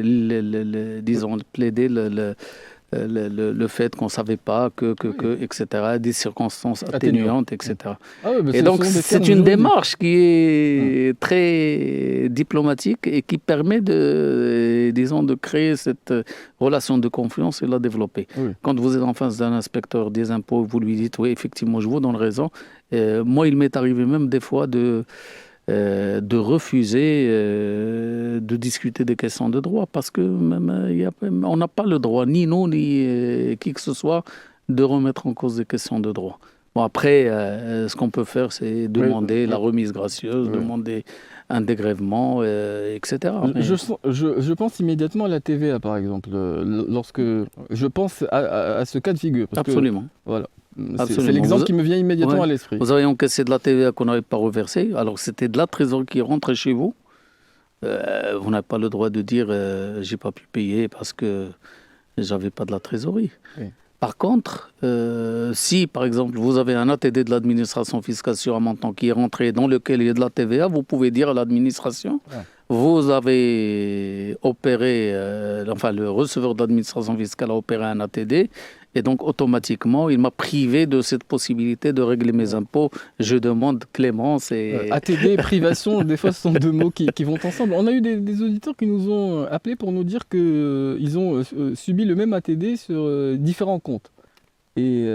C: disons, plaider le fait qu'on ne savait pas,
A: Oui.
C: etc., des circonstances
A: Atténuant.
C: atténuantes, etc.
A: Ah oui, mais
C: Et
A: ce
C: donc,
A: sont des termes
C: c'est une
A: juridiques.
C: démarche qui est très diplomatique et qui permet disons, de créer cette relation de confiance et la développer.
A: Oui.
C: Quand vous êtes en face d'un inspecteur des impôts, vous lui dites, oui, effectivement, je vous donne raison. Moi, il m'est arrivé même des fois de refuser de discuter des questions de droit parce que même, on n'a pas le droit, ni nous, ni qui que ce soit, de remettre en cause des questions de droit. Bon, après, ce qu'on peut faire, c'est
A: Oui,
C: demander la
A: oui,
C: remise gracieuse,
A: oui.
C: demander un dégrèvement, etc. Mais
A: Je pense immédiatement à la TVA, par exemple, lorsque je pense à ce cas de figure, parce que
C: absolument,
A: voilà, c'est
C: absolument.
A: l'exemple qui me vient immédiatement
C: Ouais,
A: à l'esprit.
C: vous avez encaissé de la TVA qu'on n'avait pas reversée, alors c'était de la trésorerie qui rentrait chez vous. Vous n'avez pas le droit de dire j'ai pas pu payer parce que j'avais pas de la trésorerie.
A: Oui.
C: Par contre, si par exemple vous avez un ATD de l'administration fiscale sur un montant qui est rentré dans lequel il y a de la TVA, vous pouvez dire à l'administration,
A: Ouais.
C: vous avez opéré, enfin le receveur de l'administration fiscale a opéré un ATD et donc automatiquement il m'a privé de cette possibilité de régler mes impôts. Je demande clémence et
A: ATD et privation, des fois, ce sont deux mots qui vont ensemble. On a eu des auditeurs qui nous ont appelés pour nous dire qu'ils ont subi le même ATD sur différents comptes. Et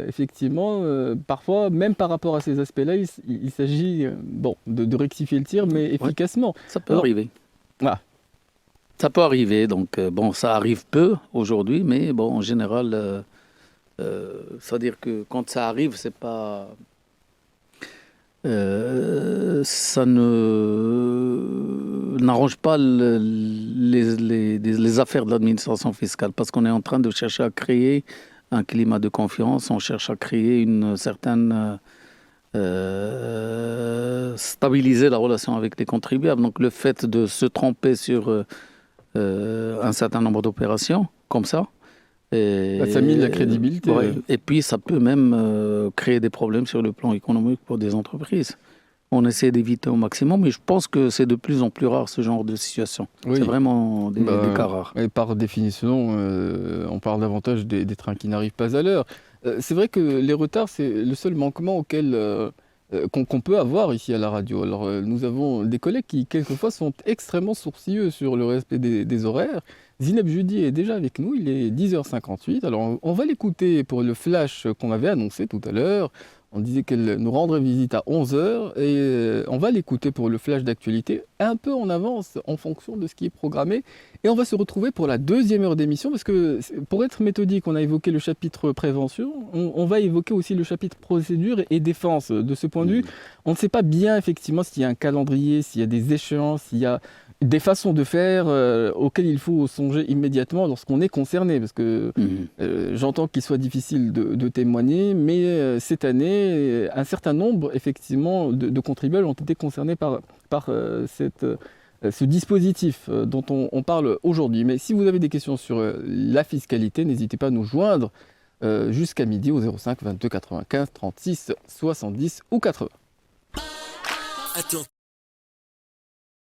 A: effectivement, parfois, même par rapport à ces aspects-là, il s'agit bon, de rectifier le tir, mais
C: ouais,
A: efficacement.
C: ça peut
A: Alors,
C: arriver.
A: ah,
C: Ça peut arriver, donc bon, ça arrive peu aujourd'hui, mais bon, en général, c'est-à-dire que quand ça arrive, c'est pas, ça ne n'arrange pas les affaires de l'administration fiscale, parce qu'on est en train de chercher à créer un climat de confiance, on cherche à créer une certaine stabiliser la relation avec les contribuables. Donc le fait de se tromper sur un certain nombre d'opérations comme ça.
A: bah, ça mine la crédibilité.
C: Ouais. Et puis, ça peut même créer des problèmes sur le plan économique pour des entreprises. On essaie d'éviter au maximum, mais je pense que c'est de plus en plus rare ce genre de situation.
A: Oui.
C: C'est vraiment des
A: Bah,
C: cas rares.
A: et par définition, on parle davantage des trains qui n'arrivent pas à l'heure. C'est vrai que les retards, c'est le seul manquement qu'on peut avoir ici à la radio. Alors, nous avons des collègues qui, quelquefois, sont extrêmement sourcilleux sur le respect des horaires. Zineb Judi est déjà avec nous, il est 10h58. Alors, on va l'écouter pour le flash qu'on avait annoncé tout à l'heure. On disait qu'elle nous rendrait visite à 11 heures et on va l'écouter pour le flash d'actualité un peu en avance en fonction de ce qui est programmé. Et on va se retrouver pour la deuxième heure d'émission parce que pour être méthodique, on a évoqué le chapitre prévention, on va évoquer aussi le chapitre procédure et défense. De ce point de vue, on ne sait pas bien effectivement s'il y a un calendrier, s'il y a des échéances, s'il y a des façons de faire auxquelles il faut songer immédiatement lorsqu'on est concerné. Parce que j'entends qu'il soit difficile de témoigner, mais cette année, un certain nombre effectivement de contribuables ont été concernés par ce dispositif dont on parle aujourd'hui. Mais si vous avez des questions sur la fiscalité, n'hésitez pas à nous joindre jusqu'à midi au 05 22 95 36 70 ou 80.
D: Attends.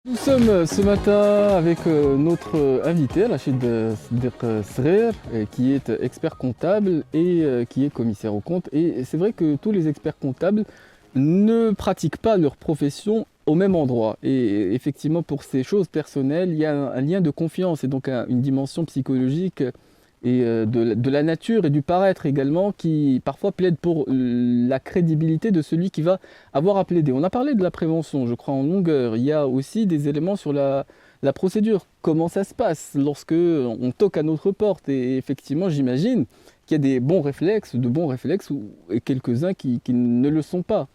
A: Nous sommes ce matin avec notre invité, Rachid Srer, qui est expert comptable et qui est commissaire aux comptes. Et c'est vrai que tous les experts comptables ne pratiquent pas leur profession au même endroit. Et effectivement, pour ces choses personnelles, il y a un lien de confiance et donc une dimension psychologique et de la nature et du paraître également qui parfois plaide pour la crédibilité de celui qui va avoir à plaider. On a parlé de la prévention, je crois, en longueur. Il y a aussi des éléments sur la procédure. Comment ça se passe lorsque on toque à notre porte? Et effectivement, j'imagine qu'il y a des bons réflexes, et quelques-uns qui ne le sont pas,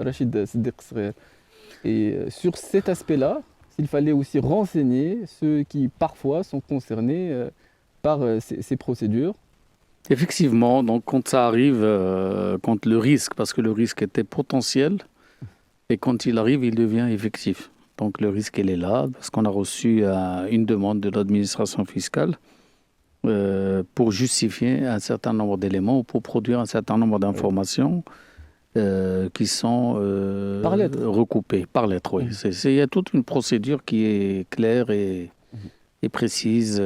A: Rachid Srer. Et sur cet aspect-là, il fallait aussi renseigner ceux qui parfois sont concernés par ces procédures.
C: Effectivement, donc quand ça arrive, quand le risque, parce que le risque était potentiel, et quand il arrive, il devient effectif. Donc le risque, il est là, parce qu'on a reçu une demande de l'administration fiscale pour justifier un certain nombre d'éléments ou pour produire un certain nombre d'informations qui sont recoupées par lettre. Oui. Il y a toute une procédure qui est claire et précise.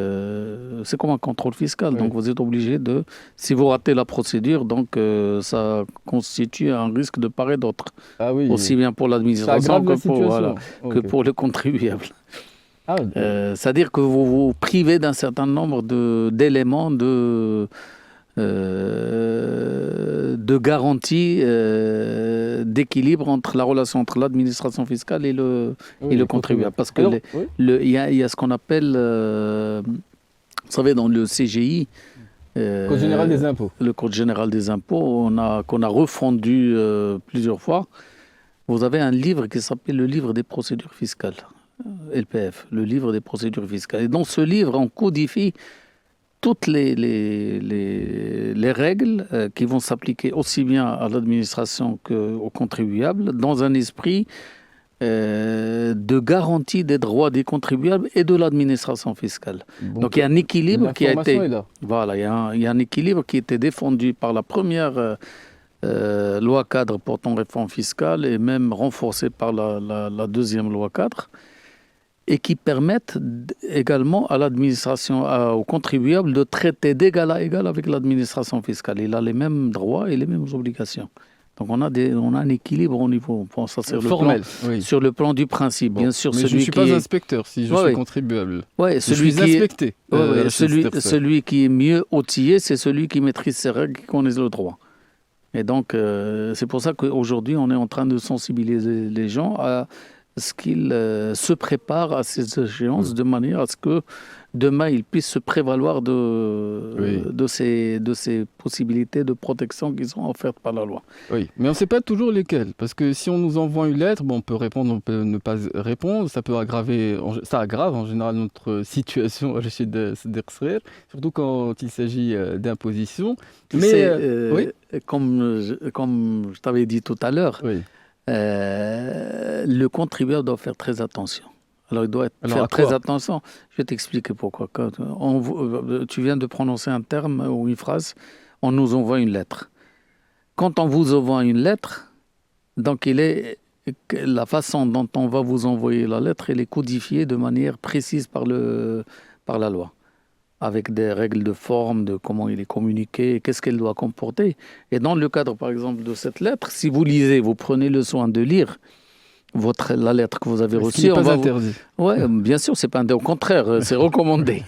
C: C'est comme un contrôle fiscal. Oui. Donc vous êtes obligé de... Si vous ratez la procédure, donc ça constitue un risque de part et d'autre.
A: Ah oui,
C: aussi bien pour l'administration que pour le contribuable.
A: Ah,
C: c'est-à-dire que vous vous privez d'un certain nombre d'éléments de garantie, d'équilibre entre la relation entre l'administration fiscale et le contribuable. Parce que il y a ce qu'on appelle, vous savez, dans le CGI,
A: Code général des impôts.
C: Le Code général des impôts, qu'on a refondu plusieurs fois. Vous avez un livre qui s'appelle le livre des procédures fiscales, LPF, le livre des procédures fiscales. Et dans ce livre, on codifie toutes les règles qui vont s'appliquer aussi bien à l'administration qu'aux contribuables, dans un esprit de garantie des droits des contribuables et de l'administration fiscale. Donc il y a un équilibre qui a été... Voilà, il y a un équilibre qui a été défendu par la première loi cadre portant réforme fiscale et même renforcé par la deuxième loi cadre, et qui permettent également à l'administration, aux contribuables de traiter d'égal à égal avec l'administration fiscale. Il a les mêmes droits et les mêmes obligations. Donc on a un équilibre au niveau
A: formel,
C: sur le plan du principe. Bien sûr,
A: mais je ne suis pas inspecteur si je suis contribuable.
C: Celui qui est mieux outillé, c'est celui qui maîtrise ses règles, qui connaît le droit. Et donc c'est pour ça qu'aujourd'hui on est en train de sensibiliser les gens à ce qu'ils se préparent à ces échéances de manière à ce que demain ils puissent se prévaloir de ces possibilités de protection qui sont offertes par la loi.
A: Oui, mais on ne sait pas toujours lesquelles, parce que si on nous envoie une lettre, on peut répondre, on peut ne pas répondre, ça aggrave en général notre situation chez Srer, surtout quand il s'agit d'imposition.
C: Comme je t'avais dit tout à l'heure, le contribuable doit faire très attention. Alors, il doit faire très attention. Je vais t'expliquer pourquoi. Quand tu viens de prononcer un terme ou une phrase, on nous envoie une lettre. Quand on vous envoie une lettre, donc la façon dont on va vous envoyer la lettre, elle est codifiée de manière précise par la loi, avec des règles de forme, de comment il est communiqué, qu'est-ce qu'elle doit comporter. Et dans le cadre, par exemple, de cette lettre, si vous lisez, vous prenez le soin de lire, la lettre que vous avez
A: Ce qui
C: reçue,
A: n'est
C: on
A: pas
C: va
A: interdit.
C: Oui, bien sûr, c'est pas au contraire, c'est recommandé.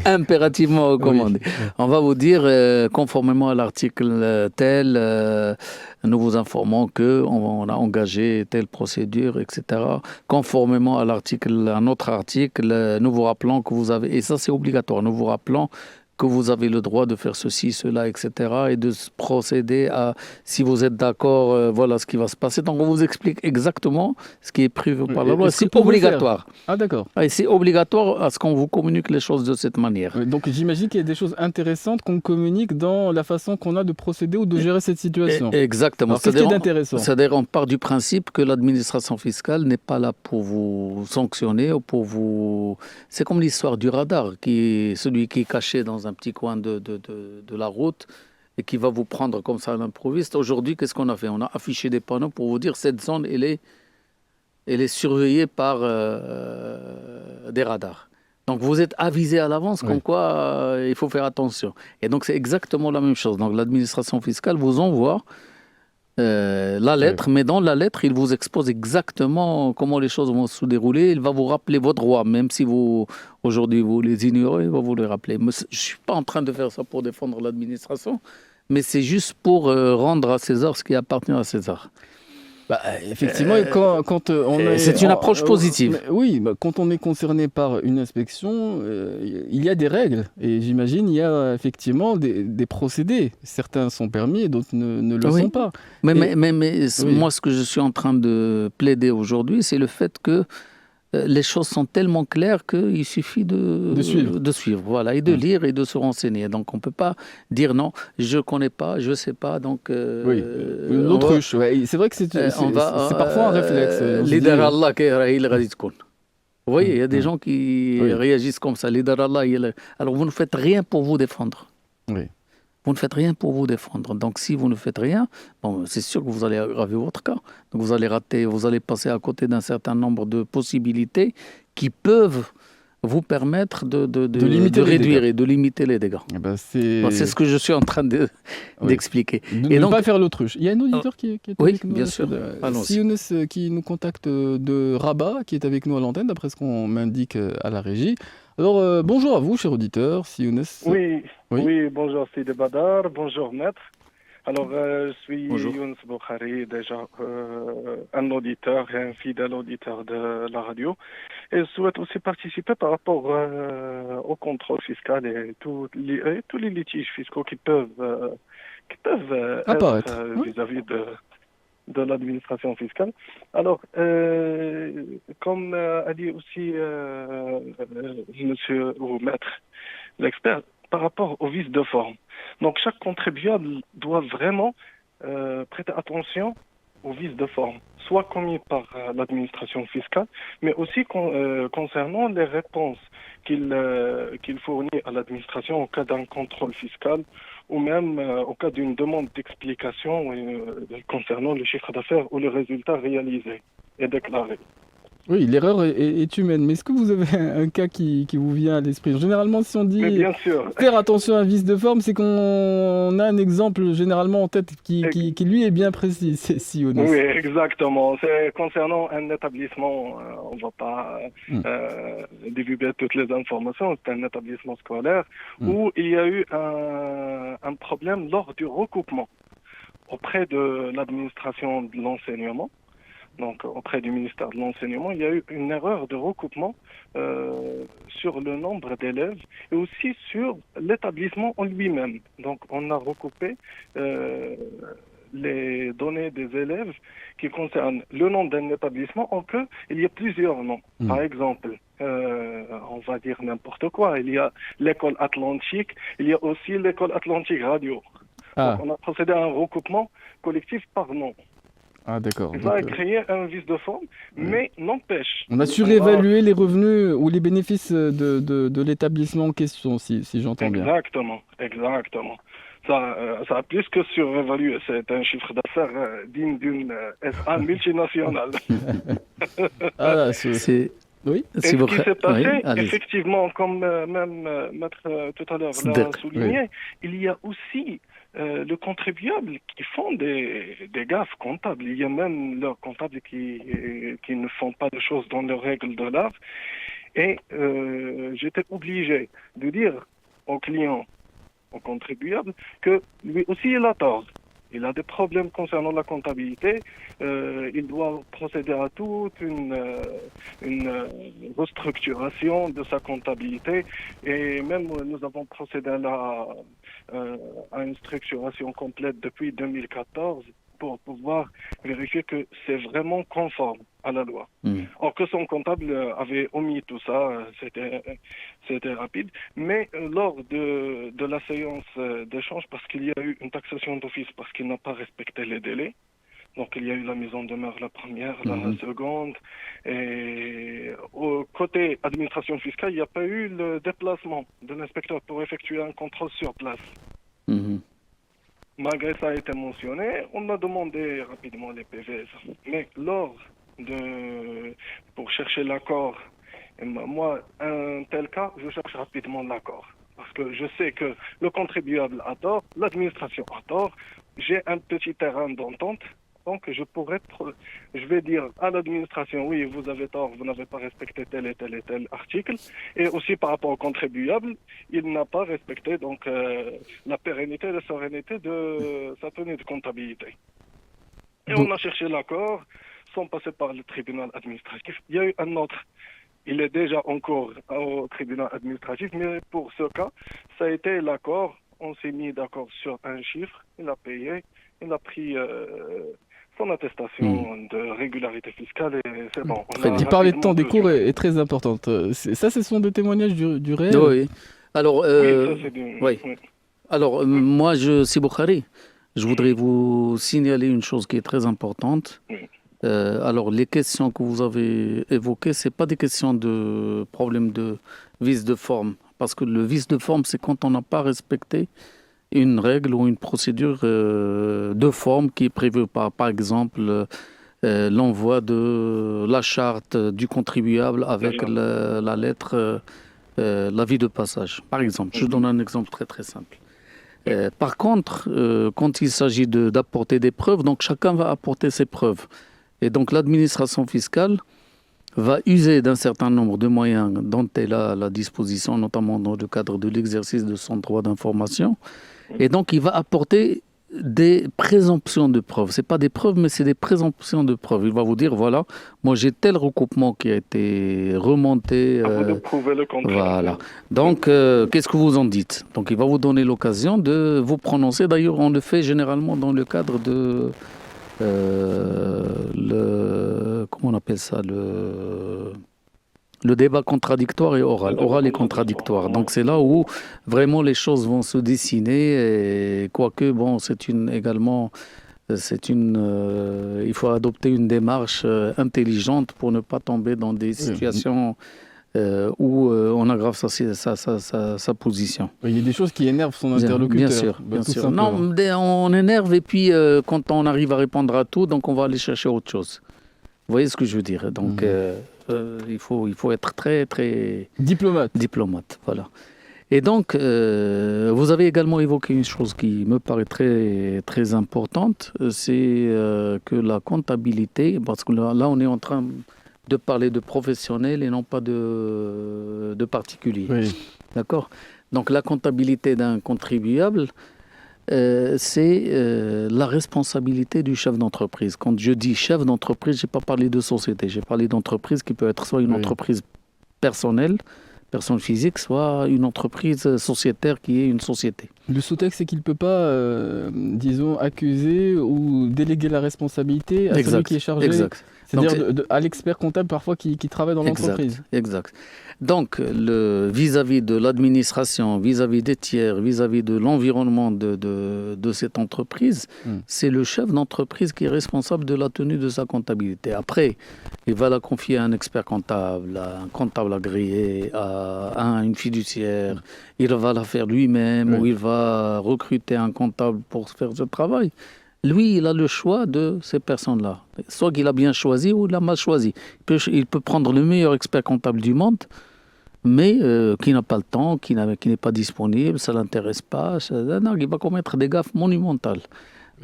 C: Impérativement recommandé.
A: Oui.
C: On va vous dire, conformément à l'article tel, nous vous informons qu'on a engagé telle procédure, etc. Conformément à un autre article, nous vous rappelons que vous avez, et ça c'est obligatoire, nous vous rappelons que vous avez le droit de faire ceci, cela, etc. et de procéder à, si vous êtes d'accord, voilà ce qui va se passer. Donc on vous explique exactement ce qui est prévu par la loi.
A: Est-ce que
C: C'est
A: vous pouvez
C: obligatoire.
A: Ah d'accord.
C: Et c'est obligatoire à ce qu'on vous communique les choses de cette manière.
A: Donc j'imagine qu'il y a des choses intéressantes qu'on communique dans la façon qu'on a de procéder ou de gérer cette situation.
C: Exactement.
A: Alors qu'est-ce qui est intéressant?
C: C'est-à-dire on part du principe que l'administration fiscale n'est pas là pour vous sanctionner ou pour vous... C'est comme l'histoire du radar, celui qui est caché dans un petit coin de la route et qui va vous prendre comme ça à l'improviste. Aujourd'hui, qu'est-ce qu'on a fait? On a affiché des panneaux pour vous dire cette zone, elle est surveillée par des radars. Donc vous êtes avisé à l'avance comme quoi il faut faire attention. Et donc c'est exactement la même chose. Donc l'administration fiscale vous envoie la lettre, mais dans la lettre, il vous expose exactement comment les choses vont se dérouler. Il va vous rappeler vos droits, même si aujourd'hui vous les ignorez, il va vous les rappeler. Je ne suis pas en train de faire ça pour défendre l'administration, mais c'est juste pour rendre à César ce qui appartient à César.
A: Effectivement, quand on est...
C: C'est une approche positive.
A: Oui, quand on est concerné par une inspection, il y a des règles. Et j'imagine il y a effectivement des procédés. Certains sont permis et d'autres ne le sont pas.
C: Mais moi, ce que je suis en train de plaider aujourd'hui, c'est le fait que les choses sont tellement claires qu'il suffit de suivre, voilà, et de lire et de se renseigner. Donc on ne peut pas dire non, je ne connais pas, je ne sais pas. Donc,
A: l'autruche, c'est vrai que c'est parfois un réflexe.
C: Leader Allah qui est. Vous voyez, il y a des gens qui réagissent comme ça. Leader Allah, alors vous ne faites rien pour vous défendre.
A: Oui.
C: Vous ne faites rien pour vous défendre. Donc, si vous ne faites rien, c'est sûr que vous allez aggraver votre cas. Donc, vous allez passer à côté d'un certain nombre de possibilités qui peuvent vous permettre de réduire et de limiter les dégâts. C'est ce que je suis en train d'expliquer.
A: Et donc, ne pas faire l'autruche. Il y a un auditeur qui est avec nous.
C: Oui, bien sûr.
A: Siounès qui nous contacte de Rabat, qui est avec nous à l'antenne, d'après ce qu'on m'indique à la régie. Alors, bonjour à vous, cher auditeur, Siounès.
E: Oui, bonjour Sidi Badar, bonjour maître. Alors, je suis Younes Boukhari, déjà un auditeur et un fidèle auditeur de la radio. Et je souhaite aussi participer par rapport au contrôle fiscal et tous les litiges fiscaux qui peuvent
A: apparaître
E: vis-à-vis de l'administration fiscale. Alors, comme a dit aussi monsieur ou maître, l'expert, par rapport au vice de forme. Donc, chaque contribuable doit vraiment prêter attention au vice de forme, soit commis par l'administration fiscale, mais aussi concernant les réponses qu'il fournit à l'administration au cas d'un contrôle fiscal ou même au cas d'une demande d'explication concernant le chiffre d'affaires ou les résultats réalisés et déclarés.
A: Oui, l'erreur est humaine. Mais est-ce que vous avez un cas qui vous vient à l'esprit? Généralement, si on dit faire attention à un vice de forme, c'est qu'on a un exemple généralement en tête qui lui est bien précis. C'est Siounès.
E: Oui, exactement. C'est concernant un établissement, on ne va pas divulguer toutes les informations, c'est un établissement scolaire où il y a eu un problème lors du recoupement auprès de l'administration de l'enseignement. Donc, auprès du ministère de l'Enseignement, il y a eu une erreur de recoupement sur le nombre d'élèves et aussi sur l'établissement en lui-même. Donc, on a recoupé les données des élèves qui concernent le nom d'un établissement. Il y a plusieurs noms. Par exemple, on va dire n'importe quoi. Il y a l'école Atlantique, il y a aussi l'école Atlantique Radio. Donc, on a procédé à un recoupement collectif par nom.
A: Ah d'accord.
E: Ça a créé un vice de forme, mais n'empêche.
A: On a surévalué les revenus ou les bénéfices de l'établissement en question, si j'entends bien.
E: Exactement. Ça a plus que surévalué. C'est un chiffre d'affaires digne d'une SA multinationale.
A: Oui.
E: Et ce qui s'est passé, effectivement, comme même Maître tout à l'heure l'a souligné, il y a aussi le contribuable qui font des gaffes comptables. Il y a même leurs comptables qui ne font pas de choses dans les règles de l'art. Et j'étais obligé de dire au client, au contribuable, que lui aussi il a tort. Il a des problèmes concernant la comptabilité. Il doit procéder à toute une restructuration de sa comptabilité. Et même nous avons procédé à une structuration complète depuis 2014 pour pouvoir vérifier que c'est vraiment conforme à la loi. Or que son comptable avait omis tout ça, c'était rapide. Mais lors de la séance d'échange, parce qu'il y a eu une taxation d'office parce qu'il n'a pas respecté les délais, donc il y a eu la mise en demeure la première, la seconde, et au côté administration fiscale, il n'y a pas eu le déplacement de l'inspecteur pour effectuer un contrôle sur place. Malgré ça a été mentionné, on a demandé rapidement les PV. Mais pour chercher l'accord, moi, un tel cas, je cherche rapidement l'accord. Parce que je sais que le contribuable a tort, l'administration a tort, j'ai un petit terrain d'entente. Donc, je vais dire à l'administration, oui, vous avez tort, vous n'avez pas respecté tel et tel et tel article. Et aussi par rapport au contribuable, il n'a pas respecté donc la pérennité et la sérénité de sa tenue de comptabilité. Et on a cherché l'accord sans passer par le tribunal administratif. Il y a eu un autre. Il est déjà en cours au tribunal administratif, mais pour ce cas, ça a été l'accord. On s'est mis d'accord sur un chiffre, il a payé, il a pris son attestation de régularité fiscale et c'est bon.
A: Il parlait de temps des cours est très importante. Ça, ce sont des témoignages du réel.
C: Oui. Alors,
E: oui, ça, c'est oui.
C: Alors moi, c'est Boukhari. Je voudrais vous signaler une chose qui est très importante. Alors, les questions que vous avez évoquées, ce n'est pas des questions de problème de vice de forme. Parce que le vice de forme, c'est quand on n'a pas respecté une règle ou une procédure de forme qui est prévue par exemple, l'envoi de la charte du contribuable avec la lettre, l'avis de passage. Par exemple, je donne un exemple très très simple. Par contre, quand il s'agit d'apporter des preuves, donc chacun va apporter ses preuves. Et donc l'administration fiscale va user d'un certain nombre de moyens dont elle a la disposition, notamment dans le cadre de l'exercice de son droit d'information. Et donc il va apporter des présomptions de preuves. Ce n'est pas des preuves, mais c'est des présomptions de preuves. Il va vous dire, voilà, moi j'ai tel recoupement qui a été remonté.
E: De prouver le contraire.
C: Voilà. Donc, qu'est-ce que vous en dites? Donc il va vous donner l'occasion de vous prononcer. D'ailleurs, on le fait généralement dans le cadre de... comment on appelle ça, le débat contradictoire et oral. Oral et contradictoire. Donc c'est là où vraiment les choses vont se dessiner. Et quoique, bon, il faut adopter une démarche intelligente pour ne pas tomber dans des situations où on aggrave sa position.
A: Il y a des choses qui énervent son interlocuteur.
C: Bien sûr. Non, on énerve et puis quand on arrive à répondre à tout, donc on va aller chercher autre chose. Vous voyez ce que je veux dire? Donc il faut être très très diplomate, voilà. Et donc vous avez également évoqué une chose qui me paraît très très importante, c'est que la comptabilité, parce que là on est en train de parler de professionnels et non pas de particuliers.
A: Oui.
C: D'accord? Donc la comptabilité d'un contribuable, c'est la responsabilité du chef d'entreprise. Quand je dis chef d'entreprise, je n'ai pas parlé de société, j'ai parlé d'entreprise qui peut être soit une entreprise personnelle, personne physique, soit une entreprise sociétaire qui est une société.
A: Le sous-texte, c'est qu'il ne peut pas, disons, accuser ou déléguer la responsabilité à celui qui est chargé. C'est-à-dire à l'expert comptable parfois qui travaille dans l'entreprise.
C: Exact. Donc, vis-à-vis de l'administration, vis-à-vis des tiers, vis-à-vis de l'environnement de cette entreprise, c'est le chef d'entreprise qui est responsable de la tenue de sa comptabilité. Après, il va la confier à un expert comptable, à un comptable agréé, à une fiduciaire. Il va la faire lui-même ou il va recruter un comptable pour faire ce travail. Lui, il a le choix de ces personnes-là. Soit qu'il a bien choisi ou il a mal choisi. Il peut prendre le meilleur expert comptable du monde, mais qui n'a pas le temps, qui n'est pas disponible, ça ne l'intéresse pas, non, il va commettre des gaffes monumentales.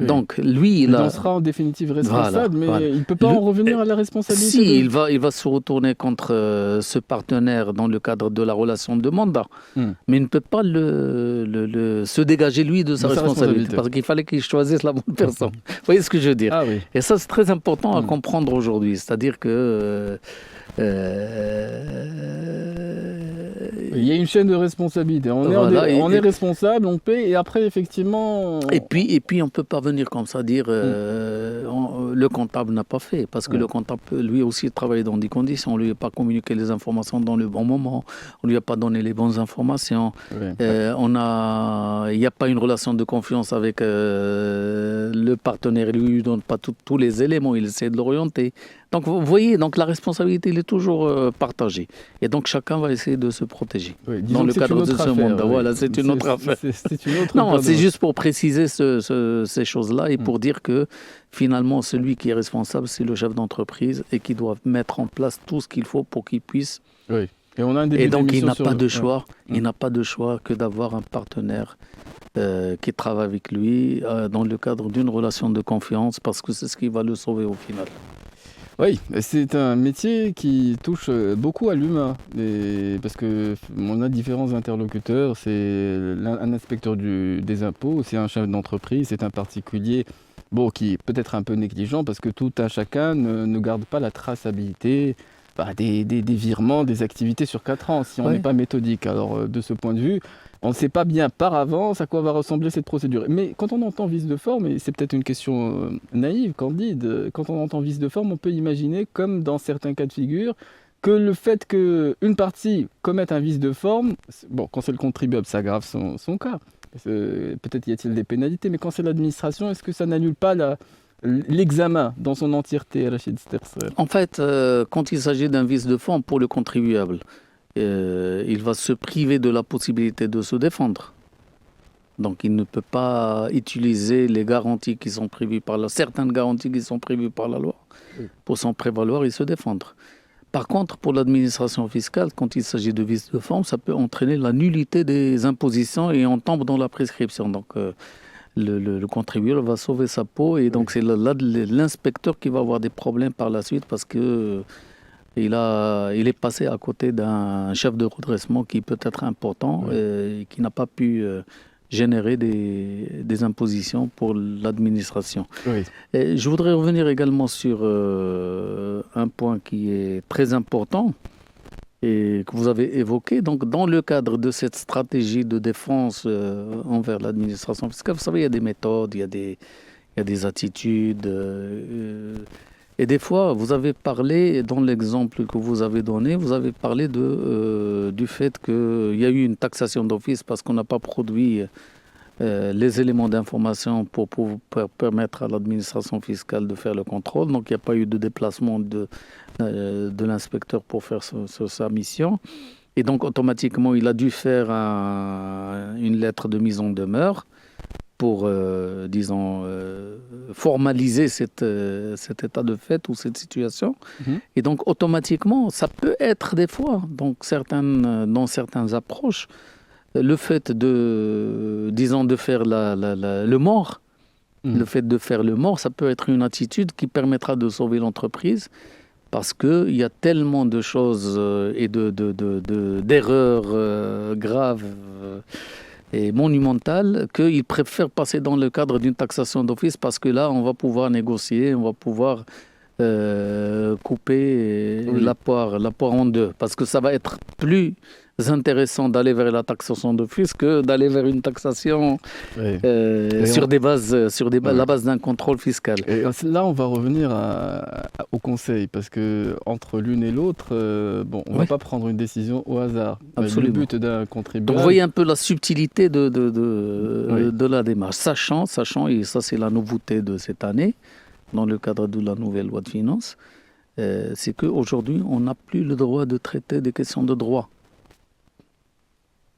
A: Oui.
C: Donc, lui,
A: Il en sera en définitive responsable, mais il ne peut pas en revenir à la responsabilité.
C: Si, il va se retourner contre ce partenaire dans le cadre de la relation de mandat, mais il ne peut pas se dégager, lui, de sa responsabilité, parce qu'il fallait qu'il choisisse la bonne personne. Vous voyez ce que je veux dire?
A: Ah, oui.
C: Et ça, c'est très important à comprendre aujourd'hui. C'est-à-dire que...
A: il y a une chaîne de responsabilité. On est responsable, on paie, et après, effectivement...
C: Et puis on ne peut pas venir comme ça dire le comptable n'a pas fait, parce que le comptable, lui aussi, travaille dans des conditions. On ne lui a pas communiqué les informations dans le bon moment, on ne lui a pas donné les bonnes informations. Il n'y a pas une relation de confiance avec le partenaire, il ne lui donne pas tous les éléments, il essaie de l'orienter. Donc, vous voyez, donc la responsabilité, elle est toujours partagée. Et donc, chacun va essayer de se protéger dans le cadre de ce mandat. Voilà, c'est une autre affaire.
A: C'est une autre
C: Non, c'est juste pour préciser ces choses-là et pour dire que finalement, celui qui est responsable, c'est le chef d'entreprise et qui doit mettre en place tout ce qu'il faut pour qu'il puisse.
A: Oui. Et
C: donc, il n'a pas de choix. Il n'a pas de choix que d'avoir un partenaire qui travaille avec lui dans le cadre d'une relation de confiance, parce que c'est ce qui va le sauver au final.
A: Oui, c'est un métier qui touche beaucoup à l'humain, parce qu'on a différents interlocuteurs. C'est un inspecteur des impôts, c'est un chef d'entreprise, c'est un particulier qui est peut-être un peu négligent, parce que tout un chacun ne garde pas la traçabilité des virements, des activités sur 4 ans, si on n'est pas méthodique. Alors, de ce point de vue, on ne sait pas bien par avance à quoi va ressembler cette procédure. Mais quand on entend vice de forme, et c'est peut-être une question naïve, candide, quand on entend vice de forme, on peut imaginer, comme dans certains cas de figure, que le fait qu'une partie commette un vice de forme, quand c'est le contribuable, ça aggrave son cas. Peut-être y a-t-il des pénalités, mais quand c'est l'administration, est-ce que ça n'annule pas l'examen dans son entièreté, Rachid Sterser?
C: En fait, quand il s'agit d'un vice de forme pour le contribuable, il va se priver de la possibilité de se défendre. Donc, il ne peut pas utiliser les garanties qui sont prévues certaines garanties qui sont prévues par la loi pour s'en prévaloir et se défendre. Par contre, pour l'administration fiscale, quand il s'agit de vice de forme, ça peut entraîner la nullité des impositions et on tombe dans la prescription. Donc, le contribuable va sauver sa peau et donc c'est là l'inspecteur qui va avoir des problèmes par la suite parce que il est passé à côté d'un chef de redressement qui peut être important et qui n'a pas pu générer des impositions pour l'administration.
A: Oui.
C: Et je voudrais revenir également sur un point qui est très important et que vous avez évoqué. Donc, dans le cadre de cette stratégie de défense envers l'administration fiscale, vous savez, il y a des méthodes, il y a des attitudes. Et des fois, vous avez parlé, dans l'exemple que vous avez donné, vous avez parlé du fait qu'il y a eu une taxation d'office parce qu'on n'a pas produit les éléments d'information pour permettre à l'administration fiscale de faire le contrôle. Donc, il n'y a pas eu de déplacement de l'inspecteur pour faire sa mission. Et donc, automatiquement, il a dû faire une lettre de mise en demeure pour, formaliser cet état de fait ou cette situation. Et donc, automatiquement, ça peut être des fois, dans certaines approches, le fait de faire le mort. Le fait de faire le mort, ça peut être une attitude qui permettra de sauver l'entreprise parce qu'il y a tellement de choses et d'erreurs graves et monumentales qu'ils préfèrent passer dans le cadre d'une taxation d'office parce que là, on va pouvoir négocier, on va pouvoir couper la poire en deux. Parce que ça va être plus intéressant d'aller vers la taxation d'office que d'aller vers une taxation sur la base d'un contrôle fiscal.
A: Et là, on va revenir au conseil, parce que entre l'une et l'autre, on ne va pas prendre une décision au hasard.
C: Absolument.
A: Le but d'un contribuable...
C: Donc, vous voyez un peu la subtilité de la démarche. Sachant, et ça c'est la nouveauté de cette année, dans le cadre de la nouvelle loi de finances, c'est qu'aujourd'hui, on n'a plus le droit de traiter des questions de droit.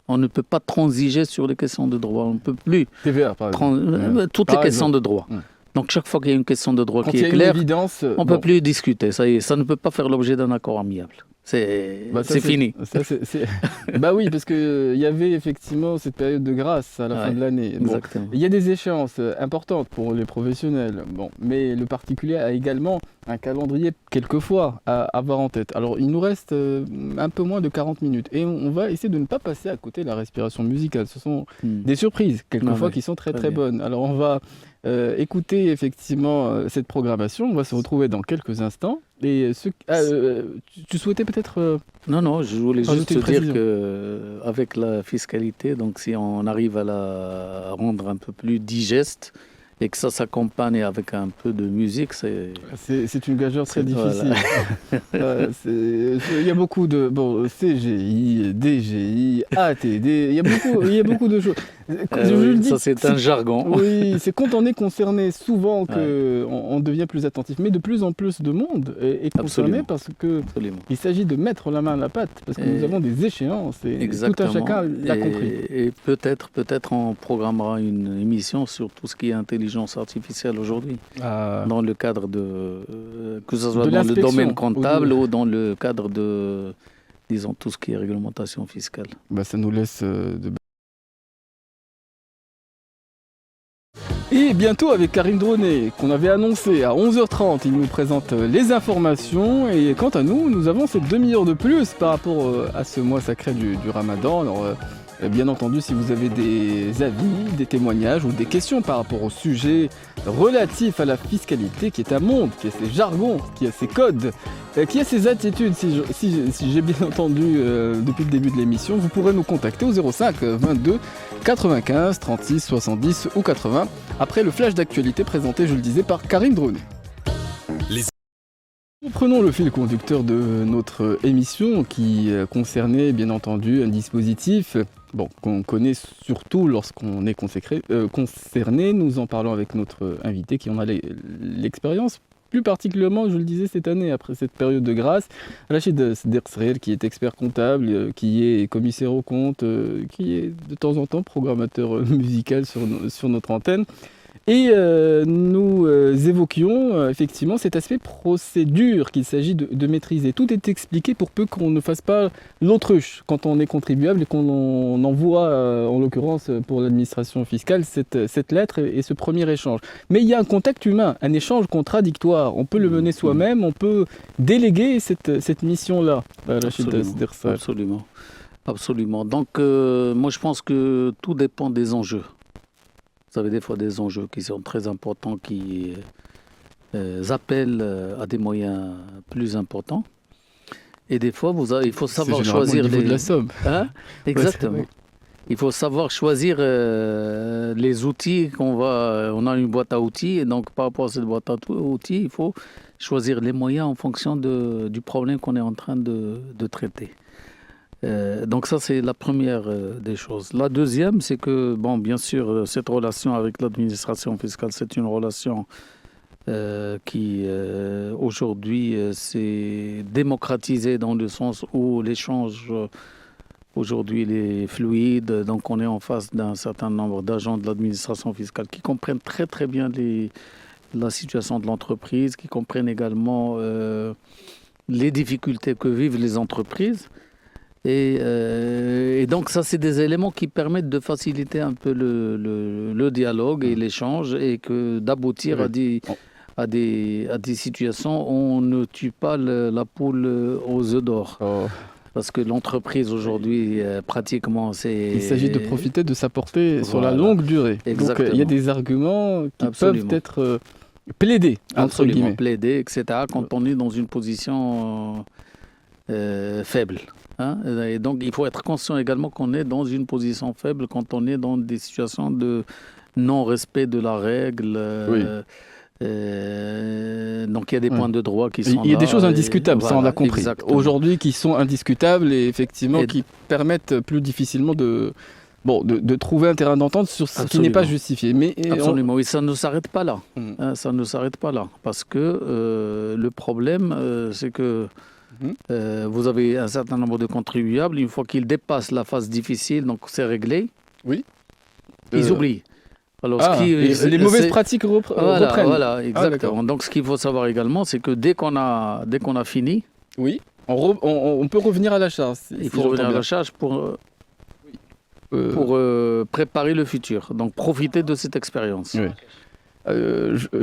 C: On ne peut pas transiger sur les questions de droit. On ne peut plus.
A: TVA, par exemple.
C: Toutes les questions de droit. Donc, chaque fois qu'il y a une question de droit qui est claire, on ne peut plus discuter. Ça ne peut pas faire l'objet d'un accord amiable. C'est
A: Bah, ça,
C: c'est fini.
A: Bah oui, parce qu'il y avait effectivement cette période de grâce à la fin
C: Ouais,
A: de l'année. Bon,
C: exactement.
A: il y a des échéances importantes pour les professionnels, bon, mais le particulier a également un calendrier quelquefois à avoir en tête. Alors il nous reste un peu moins de 40 minutes et on va essayer de ne pas passer à côté de la respiration musicale. Ce sont des surprises quelquefois
C: Ouais,
A: qui sont très
C: très
A: très
C: bien.
A: bonnes. Alors on va écouter effectivement cette programmation. On va se retrouver dans quelques instants. Et tu souhaitais peut-être
C: Non, je voulais juste
A: rajouter
C: te
A: une
C: dire
A: précision.
C: que avec la fiscalité, donc si on arrive à la rendre un peu plus digeste et que ça s'accompagne avec un peu de musique,
A: C'est une gageure très
C: voilà.
A: difficile. Il y a beaucoup de bon, CGI, DGI, ATD, il y a beaucoup de choses. Je le
C: Oui,
A: dis,
C: ça c'est un jargon.
A: oui, c'est quand on est concerné souvent
C: Ouais,
A: que on devient plus attentif. Mais de plus en plus de monde est concerné
C: absolument,
A: parce que
C: absolument.
A: il s'agit de mettre la main à la pâte parce que nous
C: Et-
A: avons des échéances et tout un
C: Exactement.
A: chacun l'a compris.
C: Et peut-être on programmera une émission sur tout ce qui est intelligence artificielle aujourd'hui,
A: Ah,
C: dans le cadre que ce soit
A: de
C: dans le
A: l'inspection,
C: domaine
A: ou
C: comptable ou dans le cadre de, disons, tout ce qui est réglementation fiscale.
A: bah, ça nous laisse de... Et bientôt avec Karim Droné, qu'on avait annoncé à 11h30, il nous présente les informations. Et quant à nous, nous avons cette demi-heure de plus par rapport à ce mois sacré du Ramadan. Alors, bien entendu, si vous avez des avis, des témoignages ou des questions par rapport au sujet relatif à la fiscalité, qui est un monde, qui a ses jargons, qui a ses codes, qui a ses attitudes, si j'ai bien entendu depuis le début de l'émission, vous pourrez nous contacter au 05 22 95 36 70 ou 80 après le flash d'actualité présenté, je le disais, par Karim Droné.
D: Les-
A: Nous prenons le fil conducteur de notre émission qui concernait bien entendu un dispositif qu'on connaît surtout lorsqu'on est concerné. Nous en parlons avec notre invité qui en a l'expérience. Plus particulièrement, je le disais, cette année, après cette période de grâce, Rachid Sderser, qui est expert comptable, qui est commissaire aux comptes, qui est de temps en temps programmateur musical sur notre antenne. Et nous évoquions effectivement cet aspect procédure qu'il s'agit de maîtriser. Tout est expliqué pour peu qu'on ne fasse pas l'autruche quand on est contribuable et qu'on envoie, en l'occurrence pour l'administration fiscale, cette lettre et ce premier échange. Mais il y a un contact humain, un échange contradictoire. On peut le mener soi-même, on peut déléguer cette mission-là, Rachid Sderser.
C: Absolument. Absolument. Donc, moi, je pense que tout dépend des enjeux. Vous avez des fois des enjeux qui sont très importants, qui appellent à des moyens plus importants. Et des fois, il faut savoir
A: C'est généralement
C: choisir
A: au niveau de la somme.
C: Hein? Exactement.
A: vrai.
C: Il faut savoir choisir les outils qu'on va. On a une boîte à outils, et donc par rapport à cette boîte à outils, il faut choisir les moyens en fonction du problème qu'on est en train de traiter. Donc ça, c'est la première des choses. La deuxième, c'est que, bon, bien sûr, cette relation avec l'administration fiscale, c'est une relation qui, aujourd'hui, s'est démocratisée dans le sens où l'échange, aujourd'hui, il est fluide. Donc, on est en face d'un certain nombre d'agents de l'administration fiscale qui comprennent très, très bien la situation de l'entreprise, qui comprennent également les difficultés que vivent les entreprises. Et donc ça, c'est des éléments qui permettent de faciliter un peu le dialogue et l'échange et d'aboutir à des situations où on ne tue pas la poule aux œufs d'or.
A: Oh.
C: Parce que l'entreprise aujourd'hui, pratiquement,
A: Il s'agit de profiter de sa portée sur la
C: Voilà.
A: longue durée.
C: Exactement.
A: Donc il y a des arguments qui
C: Absolument.
A: peuvent être plaidés, entre
C: absolument
A: guillemets.
C: plaider, etc., quand on est dans une position faible. Hein. Et donc, il faut être conscient également qu'on est dans une position faible quand on est dans des situations de non-respect de la règle.
A: Oui.
C: Donc, il y a des points de droit qui sont là.
A: Il y a des choses indiscutables, ça on
C: voilà,
A: a compris.
C: exactement.
A: Aujourd'hui qui sont indiscutables et effectivement
C: Et-
A: qui permettent plus difficilement de trouver un terrain d'entente sur ce qui n'est pas
C: Absolument.
A: justifié. Mais
C: Absolument, oui, ça ne s'arrête pas là.
A: Mhm.
C: Hein, ça ne s'arrête pas là. Parce que le problème, c'est que vous avez un certain nombre de contribuables. Une fois qu'ils dépassent la phase difficile, donc c'est réglé, ils oublient. Alors,
A: les mauvaises pratiques reprennent.
C: Voilà, exactement. Donc, ce qu'il faut savoir également, c'est que dès qu'on a fini,
A: Oui. On peut revenir à la charge.
C: Il faut revenir à la charge pour préparer le futur. Donc, profiter de cette expérience.
A: Oui.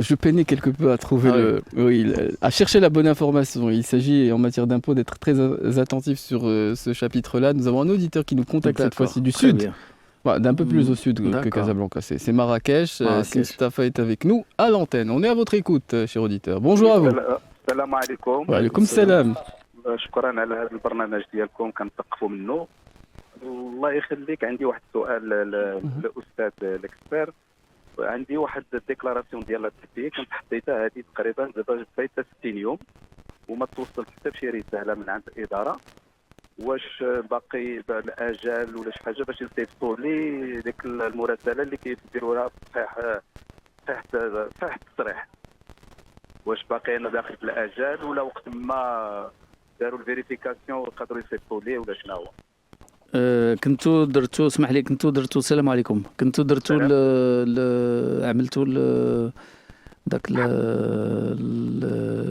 A: Je peinais quelque peu à trouver à chercher la bonne information. Il s'agit en matière d'impôt d'être très attentif sur ce chapitre-là. Nous avons un auditeur qui nous contacte cette fois-ci du sud, d'un peu plus au sud que Casablanca. C'est Marrakech. Mustafa est avec nous à l'antenne. On est à votre écoute, cher auditeur. Bonjour à vous.
F: السلام عليكم.
A: وعليكم السلام.
F: شكرا على هذا البرنامج ديالكم كنتثقفوا منه. الله يخليك، عندي واحد السؤال للاستاذ الاكسبير. عندي واحد الديكلاراسيون ديال التحتيه كنت حطيتها هذه تقريبا دابا فايته 60 يوم وما توصل حتى بشي رساله من عند الاداره. واش باقي الاجال ولا شي حاجه باش يصيفطوا لي ديك المراسله اللي كيديروها صحيح التصريح؟ واش باقي انا داخل في الاجال ولا وقت ما داروا الفيريفيكاسيون وقدروا يصيفطوا ليه ولا شنو هو؟
C: كنتو درتو، اسمح لي، كنتو درتو، السلام عليكم، كنتو درتو عملتو داك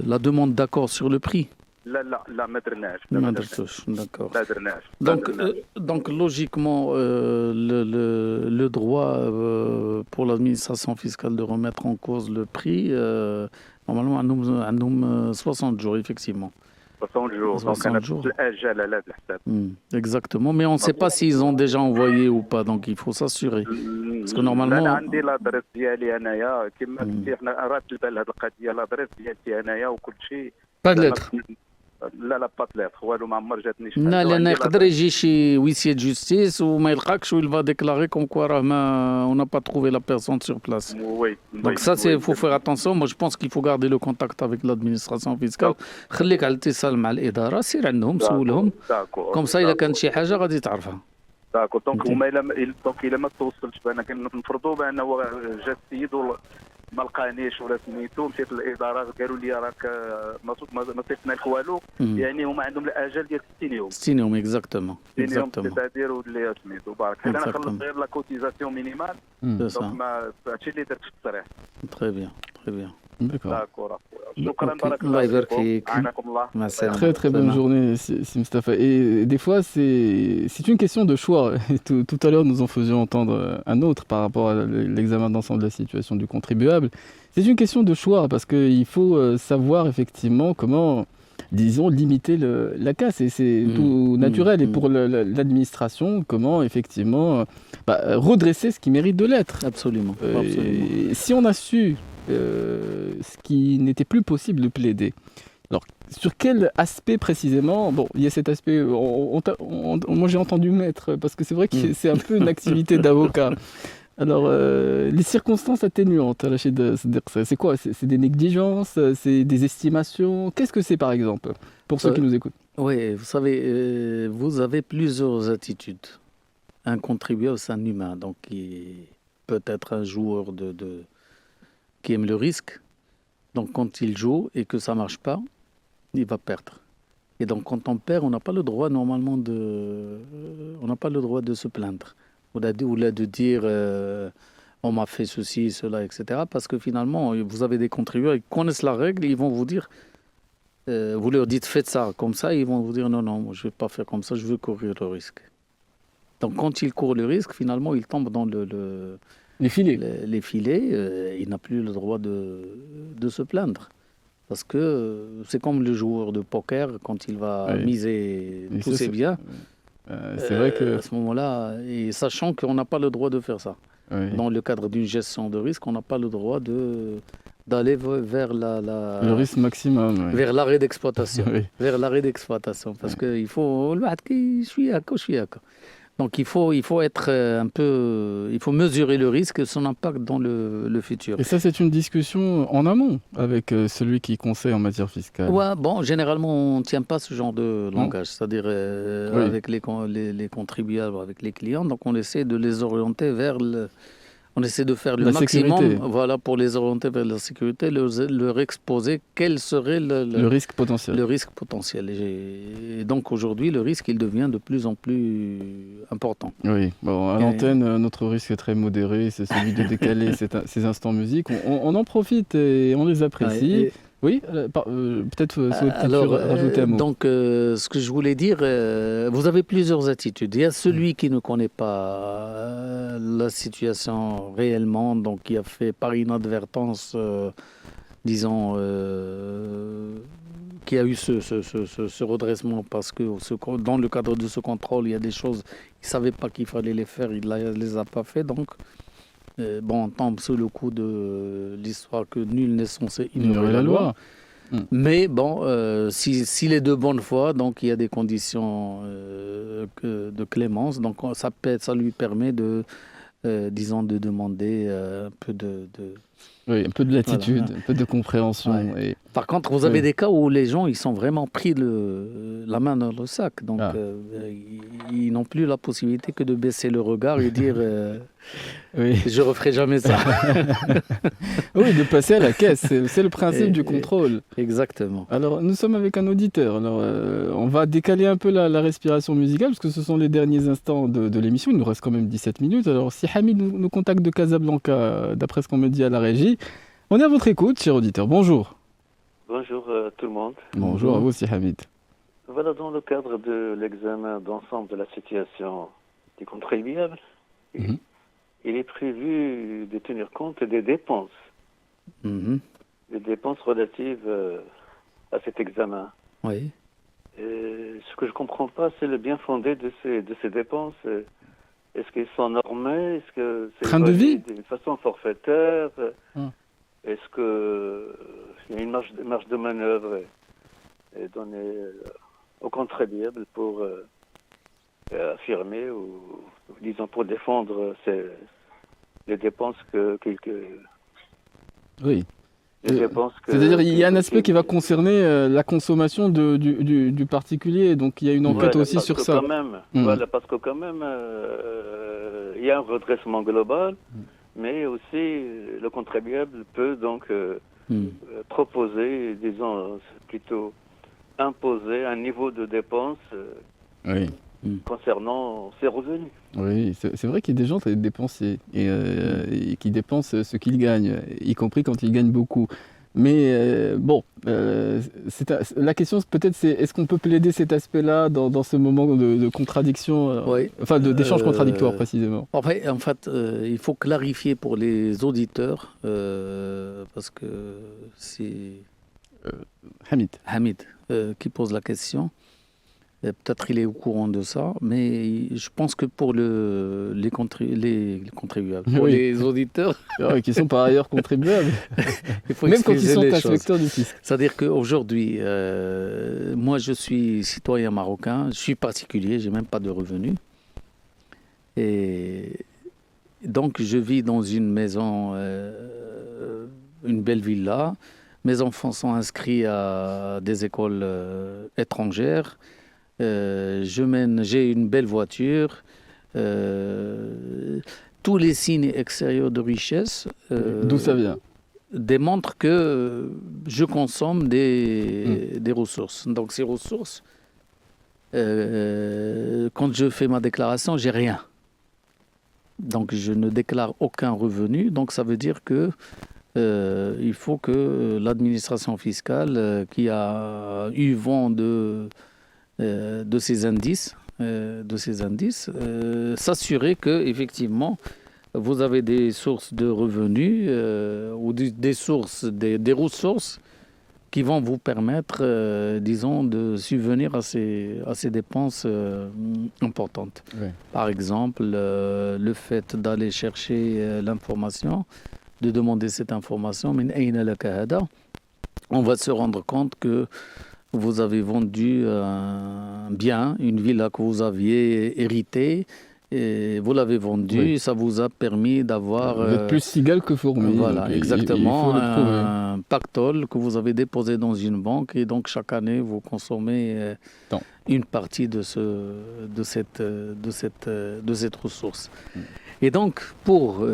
C: لا دوموند داكور سور لو بري؟
F: لا ما درناش.
C: ما درتوش، داكور.
F: ما درناش.
C: Donc logiquement, le droit pour l'administration fiscale de remettre en cause le prix, normalement, à nous 60 jours, effectivement.
F: 60 jours.
C: 60 jours.
F: الأجل على هذا الحساب.
C: Exactement, mais on ne sait pas s'ils ont déjà envoyé ou pas, donc il faut s'assurer. Parce que normalement...
F: أنا عندي لادريس ديالي أنايا كما قلتي، حنا راه البال هذه القضية، لادريس ديالتي أنايا وكل شيء.
C: Pas de lettre.
F: لا با تلاتر والو، ما عمر جاتني شي حاجه.
C: لا لان يقدر يجي شي ويسية جوستيس وما يلقاكش ويل فا ديكلاري كوم كوا راه ما اون با تروفي لا بيرسون سور بلاس.
F: وي
C: دونك سا سي فو فير اتونسيون. مو جو بونس كيل فو غاردي لو كونتاكت افيك لادمينستراسيون فيسكال. خليك على الاتصال مع الاداره، سير عندهم سولهم كوم سا الا كانت شي حاجه غادي تعرفها.
F: داكو دونك هما الا ما توصلش بان كنفرضوا بانه جا السيد ما لقانيش ولا سميتو، مشيت للاداره قالوا لي راك ما صيفطناك والو، يعني هما عندهم الاجل ديال 60 يوم.
C: 60 يوم اكزاكتومون.
F: 60 يوم تدير واللي سميتو بارك. حيت انا خلصت غير لا كوتيزاسيون مينيمال، دونك ما هادشي اللي درت في التصريح.
C: تري بيان تري بيان.
F: D'accord. شكرا، بارك
C: الله يبارك فيك.
F: عانكم الله.
C: مع السلامه.
A: Très très bonne journée, si Mustafa. Et des fois, c'est une question de choix. Et tout à l'heure, nous en faisions entendre un autre par rapport à l'examen d'ensemble de la situation du contribuable. C'est une question de choix parce qu'il faut savoir effectivement comment, disons, limiter la casse. Et c'est tout naturel. Et pour l'administration, comment effectivement redresser ce qui mérite de l'être.
C: Absolument.
A: Si on a su ce qui n'était plus possible de plaider. Alors, sur quel aspect précisément? Bon, il y a cet aspect, moi j'ai entendu maître, parce que c'est vrai que c'est un peu une activité d'avocat. Alors, les circonstances atténuantes, c'est quoi? C'est des négligences? C'est des estimations? Qu'est-ce que c'est par exemple, pour ceux qui nous écoutent?
C: Oui, vous savez, vous avez plusieurs attitudes. Un contribuable, c'est un humain, donc qui peut être un joueur qui aime le risque. Donc quand il joue et que ça ne marche pas, il va perdre. Et donc quand on perd, on n'a pas le droit normalement de se plaindre. Ou de dire on m'a fait ceci, cela, etc. Parce que finalement, vous avez des contribuables qui connaissent la règle, ils vont vous dire, vous leur dites faites ça comme ça, ils vont vous dire non, moi, je ne vais pas faire comme ça, je veux courir le risque. Donc quand il court le risque, finalement, il tombe dans les filets, il n'a plus le droit de se plaindre. Parce que c'est comme le joueur de poker, quand il va miser tous ses biens.
A: C'est vrai que...
C: À ce moment-là, et sachant qu'on n'a pas le droit de faire ça. Dans le cadre d'une gestion de risque, on n'a pas le droit d'aller vers
A: le risque maximum.
C: Vers l'arrêt d'exploitation. Vers l'arrêt d'exploitation. Parce qu'il faut... Donc il faut être un peu, il faut mesurer le risque et son impact dans le futur.
A: Et ça, c'est une discussion en amont avec celui qui conseille en matière fiscale.
C: Ouais, bon, généralement on ne tient pas ce genre de langage, c'est-à-dire avec les contribuables, avec les clients. Donc on essaie de les orienter vers on essaie de faire le maximum, voilà, pour les orienter vers la sécurité, leur exposer quel serait
A: le risque potentiel.
C: Le risque potentiel. Et donc aujourd'hui, le risque, il devient de plus en plus important.
A: Oui, bon, à l'antenne, notre risque est très modéré, c'est celui de décaler ces instants musique. On en profite et on les apprécie. Oui, peut-être souhaitez-tu
C: Alors,
A: rajouter un mot.
C: donc, ce que je voulais dire, vous avez plusieurs attitudes. Il y a celui qui ne connaît pas la situation réellement, donc qui a fait par inadvertance, disons, qui a eu ce redressement parce que dans le cadre de ce contrôle, il y a des choses, il ne savait pas qu'il fallait les faire, il ne les a pas fait. Donc, bon, on tombe sous le coup de l'histoire que nul n'est censé ignorer la loi. Mais bon, s'il est de bonne foi, donc il y a des conditions de clémence, donc ça lui permet de, disons, de demander un peu
A: Oui, un peu de latitude,
C: voilà.
A: un peu de compréhension.
C: Ouais.
A: Et...
C: Par contre, vous avez
A: Oui.
C: des cas où les gens, ils sont vraiment pris la main dans le sac, donc ils n'ont plus la possibilité que de baisser le regard et dire
A: Oui.
C: je referai jamais ça.
A: Oui, de passer à la caisse, c'est le principe du contrôle.
C: Exactement.
A: Alors, nous sommes avec un auditeur. Alors, on va décaler un peu la respiration musicale parce que ce sont les derniers instants de l'émission. Il nous reste quand même 17 minutes. Alors, si Hamid nous contacte de Casablanca, d'après ce qu'on me dit à la régie, on est à votre écoute, cher auditeur. Bonjour.
G: Bonjour tout le monde.
A: Bonjour à vous, si Hamid.
G: Voilà, dans le cadre de l'examen d'ensemble de la situation des contribuables, il est prévu de tenir compte des dépenses, des dépenses relatives à cet examen.
C: Oui.
G: Ce que je ne comprends pas, c'est le bien fondé de ces dépenses. Est-ce qu'elles sont normées? Est-ce que c'est
A: Train de vie
G: d'une façon forfaitaire? Est-ce qu'il y a une marge de manœuvre est donnée aux contribuables pour affirmer ou, disons, pour défendre les dépenses
A: Oui.
G: que...
A: C'est-à-dire il y a un aspect qui va concerner la consommation du particulier, donc il y a une enquête aussi sur ça.
G: Quand même, Voilà, parce que quand même, il y a un redressement global, mais aussi le contribuable peut donc proposer, disons, plutôt imposer un niveau de dépense concernant ses revenus.
A: Oui, c'est vrai qu'il y a des gens qui dépensent et qui dépensent ce qu'ils gagnent, y compris quand ils gagnent beaucoup. Mais la question peut-être c'est est-ce qu'on peut plaider cet aspect-là dans ce moment de contradiction, enfin d'échange contradictoire précisément.
C: En fait, il faut clarifier pour les auditeurs parce que c'est Hamid qui pose la question. Peut-être il est au courant de ça, mais je pense que pour les contribuables, pour les auditeurs...
A: qui sont par ailleurs contribuables,
C: il faut
A: même quand ils sont
C: les
A: inspecteurs du fisc.
C: C'est-à-dire qu'aujourd'hui, moi je suis citoyen marocain, je suis particulier, je n'ai même pas de revenus. Et donc je vis dans une maison, une belle villa. Mes enfants sont inscrits à des écoles étrangères. J'ai une belle voiture. Tous les signes extérieurs de richesse
A: d'où ça vient
C: démontrent que je consomme des ressources. Donc ces ressources, quand je fais ma déclaration, j'ai rien. Donc je ne déclare aucun revenu. Donc ça veut dire que il faut que l'administration fiscale qui a eu vent de ces indices, s'assurer que effectivement vous avez des sources de revenus ou des ressources qui vont vous permettre, disons, de subvenir à ces dépenses importantes.
A: Oui.
C: Par exemple, le fait d'aller chercher l'information, de demander cette information, on va se rendre compte que vous avez vendu un bien, une villa que vous aviez héritée, et vous l'avez vendue, ça vous a permis d'avoir...
A: Vous êtes plus cigale que fourmi.
C: Voilà,
A: donc
C: exactement,
A: il faut le prouver.
C: un pactole que vous avez déposé dans une banque, et donc chaque année, vous consommez une partie de cette ressource. Et donc, pour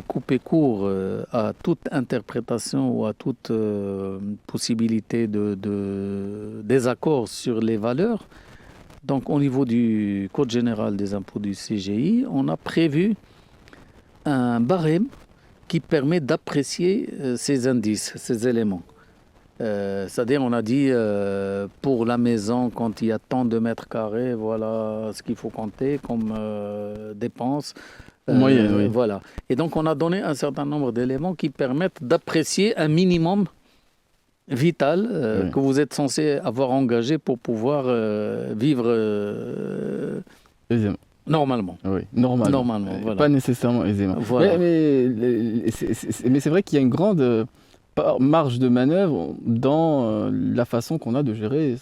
C: couper court à toute interprétation ou à toute possibilité de désaccord sur les valeurs, donc au niveau du Code général des impôts du CGI, on a prévu un barème qui permet d'apprécier ces indices, ces éléments. C'est-à-dire, on a dit pour la maison, quand il y a tant de mètres carrés, voilà ce qu'il faut compter comme dépenses.
A: Moyenne, oui.
C: Voilà. Et donc, on a donné un certain nombre d'éléments qui permettent d'apprécier un minimum vital
A: Oui.
C: que vous êtes censé avoir engagé pour pouvoir vivre
A: Aisément.
C: normalement.
A: Oui, normalement.
C: Voilà.
A: Pas nécessairement aisément.
C: Voilà.
A: Mais c'est vrai qu'il y a une grande marge de manœuvre dans la façon qu'on a de gérer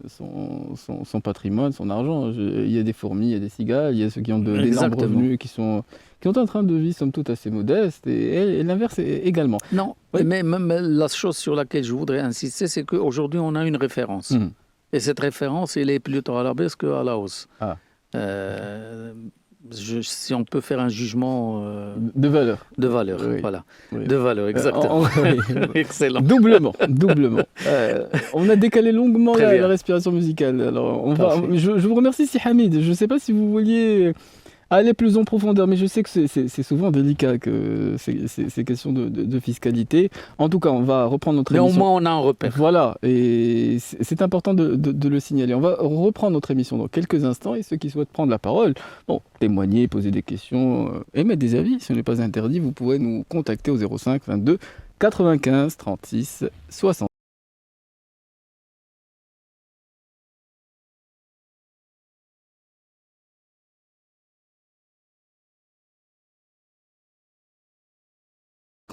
A: son patrimoine, son argent. Il y a des fourmis, il y a des cigales, il y a ceux qui ont d'énormes
C: Exactement.
A: revenus, qui sont en train de vivre somme toute assez modeste, et l'inverse également.
C: Non,
A: Oui.
C: mais même la chose sur laquelle je voudrais insister, c'est qu'aujourd'hui, on a une référence.
A: Mhm.
C: Et cette référence, elle est plutôt à la baisse qu'à la hausse.
A: Ah.
C: Si on peut faire un jugement
A: De valeur.
C: de valeur,
A: Oui.
C: voilà.
A: Oui.
C: De valeur, exactement.
A: Oui.
C: Excellent.
A: Doublement. On a décalé longuement
C: Très bien.
A: la respiration musicale. Alors,
C: Parfait.
A: je vous remercie, si Hamid. Je ne sais pas si vous vouliez aller plus en profondeur, mais je sais que c'est souvent délicat, que ces questions de fiscalité. En tout cas, on va reprendre notre
C: Mais au
A: émission.
C: moins, on a un repère.
A: Voilà, et c'est important de le signaler. On va reprendre notre émission dans quelques instants, et ceux qui souhaitent prendre la parole, témoigner, poser des questions, émettre des avis, ce n'est pas interdit, vous pouvez nous contacter au 05 22 95 36 60.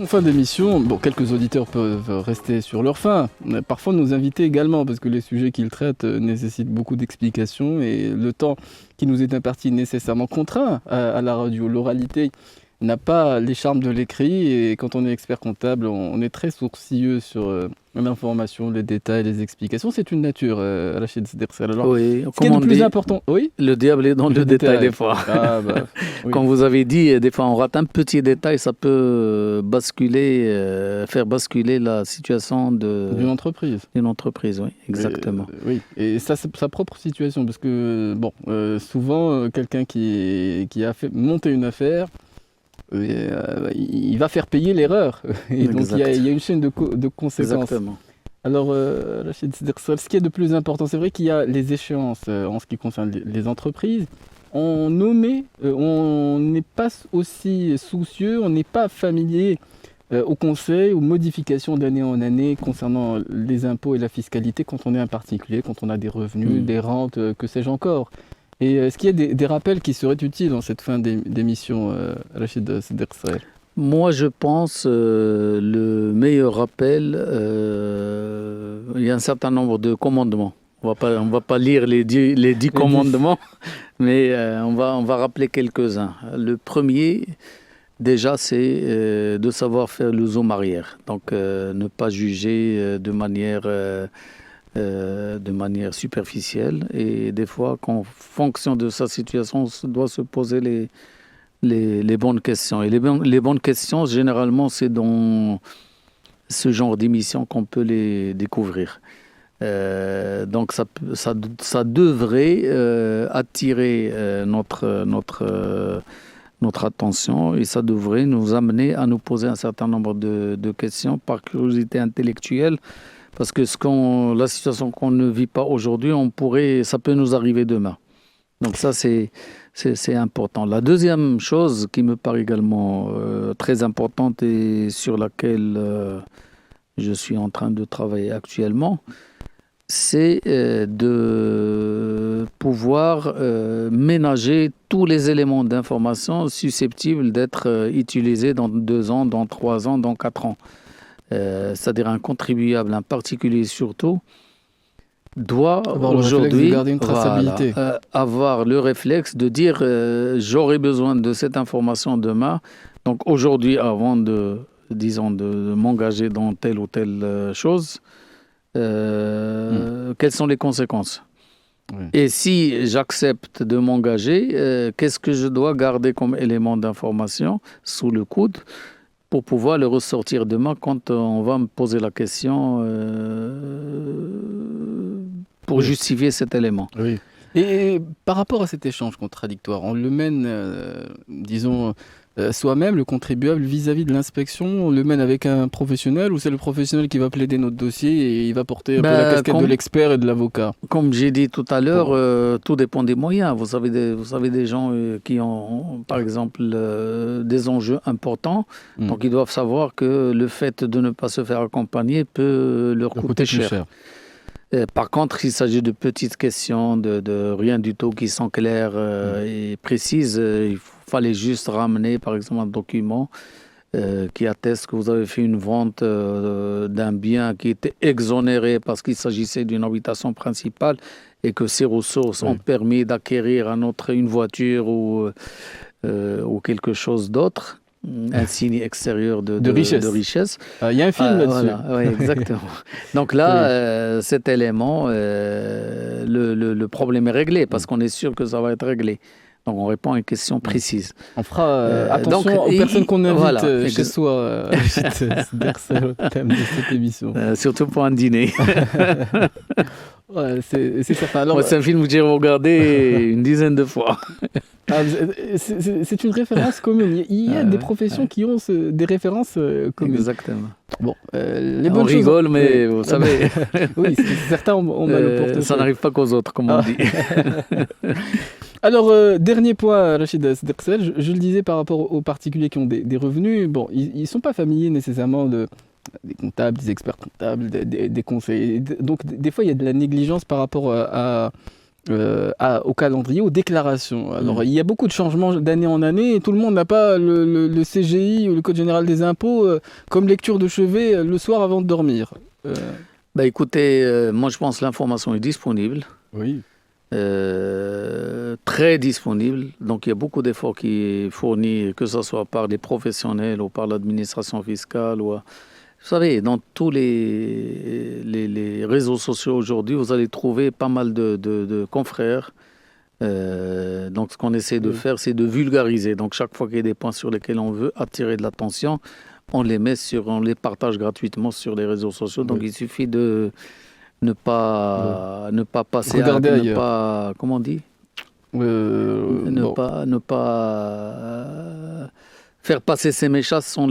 A: En fin d'émission, quelques auditeurs peuvent rester sur leur faim. Mais parfois, nos invités également, parce que les sujets qu'ils traitent nécessitent beaucoup d'explications, et le temps qui nous est imparti est nécessairement contraint à la radio. L'oralité n'a pas les charmes de l'écrit, et quand on est expert comptable, on est très sourcilleux sur l'information, les détails, les explications. C'est une nature, Rachid Sdersel. Alors,
C: Oui,
A: ce qui est
C: comme
A: le
C: on
A: plus
C: dit,
A: important, oui,
C: le diable est dans le détail des fois.
A: Ah, oui.
C: Comme vous avez dit, des fois on rate un petit détail, ça peut basculer, faire basculer la situation
A: D'une entreprise.
C: d'une entreprise. Oui, exactement.
A: Oui, et ça, c'est sa propre situation, parce que souvent, quelqu'un qui a fait monter une affaire, il va faire payer l'erreur. Et donc, il y a une chaîne de conséquences.
C: Exactement.
A: Alors, Rachid Sdersel, ce qui est de plus important, c'est vrai qu'il y a les échéances en ce qui concerne les entreprises. On n'est pas aussi soucieux, on n'est pas familier aux conseils, aux modifications d'année en année concernant les impôts et la fiscalité quand on est un particulier, quand on a des revenus, des rentes, que sais-je encore. Et est-ce qu'il y a des rappels qui seraient utiles en cette fin d'émission, Rachid Sdersel?
C: Moi, je pense le meilleur rappel, il y a un certain nombre de commandements. On va pas lire les 10 commandements, mais on va rappeler quelques-uns. Le premier, déjà, c'est de savoir faire le zoom arrière. Donc, ne pas juger de manière superficielle. Et des fois, qu'en fonction de sa situation, on doit se poser les bonnes questions. Et les bonnes questions, généralement, c'est dans ce genre d'émission qu'on peut les découvrir. Donc ça devrait attirer notre attention, et ça devrait nous amener à nous poser un certain nombre de questions par curiosité intellectuelle, parce que la situation qu'on ne vit pas aujourd'hui, ça peut nous arriver demain. Donc ça, c'est important. La deuxième chose qui me paraît également très importante, et sur laquelle je suis en train de travailler actuellement, c'est de pouvoir ménager tous les éléments d'information susceptibles d'être utilisés dans 2 ans, dans 3 ans, dans 4 ans. C'est-à-dire un contribuable, un particulier surtout, doit aujourd'hui
A: garder une traçabilité.
C: avoir le réflexe de dire j'aurai besoin de cette information demain. Donc aujourd'hui, avant de m'engager dans telle ou telle chose, quelles sont les conséquences?
A: Oui.
C: Et si j'accepte de m'engager, qu'est-ce que je dois garder comme élément d'information sous le coude pour pouvoir le ressortir demain quand on va me poser la question pour justifier cet élément.
A: Oui. Et par rapport à cet échange contradictoire, on le mène, disons, soi-même, le contribuable, vis-à-vis de l'inspection, on le mène avec un professionnel ou c'est le professionnel qui va plaider notre dossier et il va porter un peu la casquette de l'expert et de l'avocat?
C: Comme j'ai dit tout à l'heure, tout dépend des moyens. Vous savez des gens qui ont, par exemple, des enjeux importants. Donc, ils doivent savoir que le fait de ne pas se faire accompagner peut leur coûter cher. Par contre, s'il s'agit de petites questions, de rien du tout qui sont claires et précises, il fallait juste ramener, par exemple, un document qui atteste que vous avez fait une vente d'un bien qui était exonéré parce qu'il s'agissait d'une habitation principale et que ces ressources ont permis d'acquérir une voiture ou quelque chose d'autre. Un signe extérieur de richesse.
A: Il y a un film là-dessus.
C: Voilà, oui, exactement. Donc là, cet élément, le problème est réglé parce qu'on est sûr que ça va être réglé. Donc on répond à une question précise.
A: On fera attention aux personnes qu'on invite chez soi au thème de cette émission.
C: Surtout pour un dîner.
A: Ouais, c'est certain. Alors,
C: c'est un film que j'ai regardé une dizaine de fois.
A: C'est une référence commune. Il y a des professions qui ont des références communes.
C: Exactement.
A: Bon,
C: on rigole, mais vous savez...
A: oui, certains ont mal au portefeuille.
C: Ça n'arrive pas qu'aux autres, comme on dit.
A: Alors, dernier point, Rachid Sderksel, je le disais par rapport aux particuliers qui ont des revenus. Bon, ils ne sont pas familiers nécessairement des comptables, des experts comptables, des conseillers. Donc, des fois, il y a de la négligence par rapport au calendrier, aux déclarations. Alors, il y a beaucoup de changements d'année en année et tout le monde n'a pas le CGI ou le Code général des impôts comme lecture de chevet le soir avant de dormir.
C: Écoutez, moi, je pense que l'information est disponible.
A: Oui.
C: Très disponible. Donc, il y a beaucoup d'efforts qui sont fournis, que ce soit par des professionnels ou par l'administration fiscale. Vous savez, dans tous les réseaux sociaux aujourd'hui, vous allez trouver pas mal de confrères. Donc, ce qu'on essaie de faire, c'est de vulgariser. Donc, chaque fois qu'il y a des points sur lesquels on veut attirer de l'attention, on les partage gratuitement sur les réseaux sociaux. Donc, il suffit de ne pas passer
A: regarder ailleurs.
C: Comment on dit ne pas faire passer ces messages sans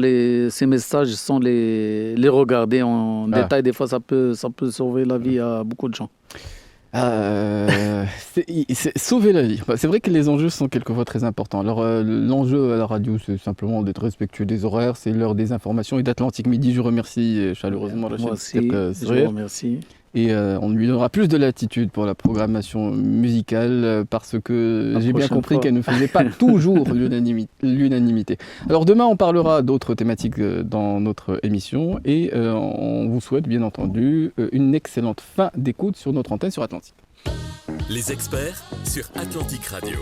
C: les regarder en détail. Des fois, ça peut sauver la vie à beaucoup de gens.
A: C'est sauver la vie. C'est vrai que les enjeux sont quelquefois très importants. Alors, l'enjeu à la radio, c'est simplement d'être respectueux des horaires. C'est l'heure des informations et d'Atlantique Midi. Je remercie chaleureusement Rachid.
C: Moi aussi, je vous remercie.
A: Et on lui donnera plus de latitude pour la programmation musicale parce que j'ai bien compris qu'elle ne faisait pas toujours l'unanimité. Alors demain, on parlera d'autres thématiques dans notre émission et on vous souhaite bien entendu une excellente fin d'écoute sur notre antenne sur Atlantique.
D: Les experts sur Atlantique Radio.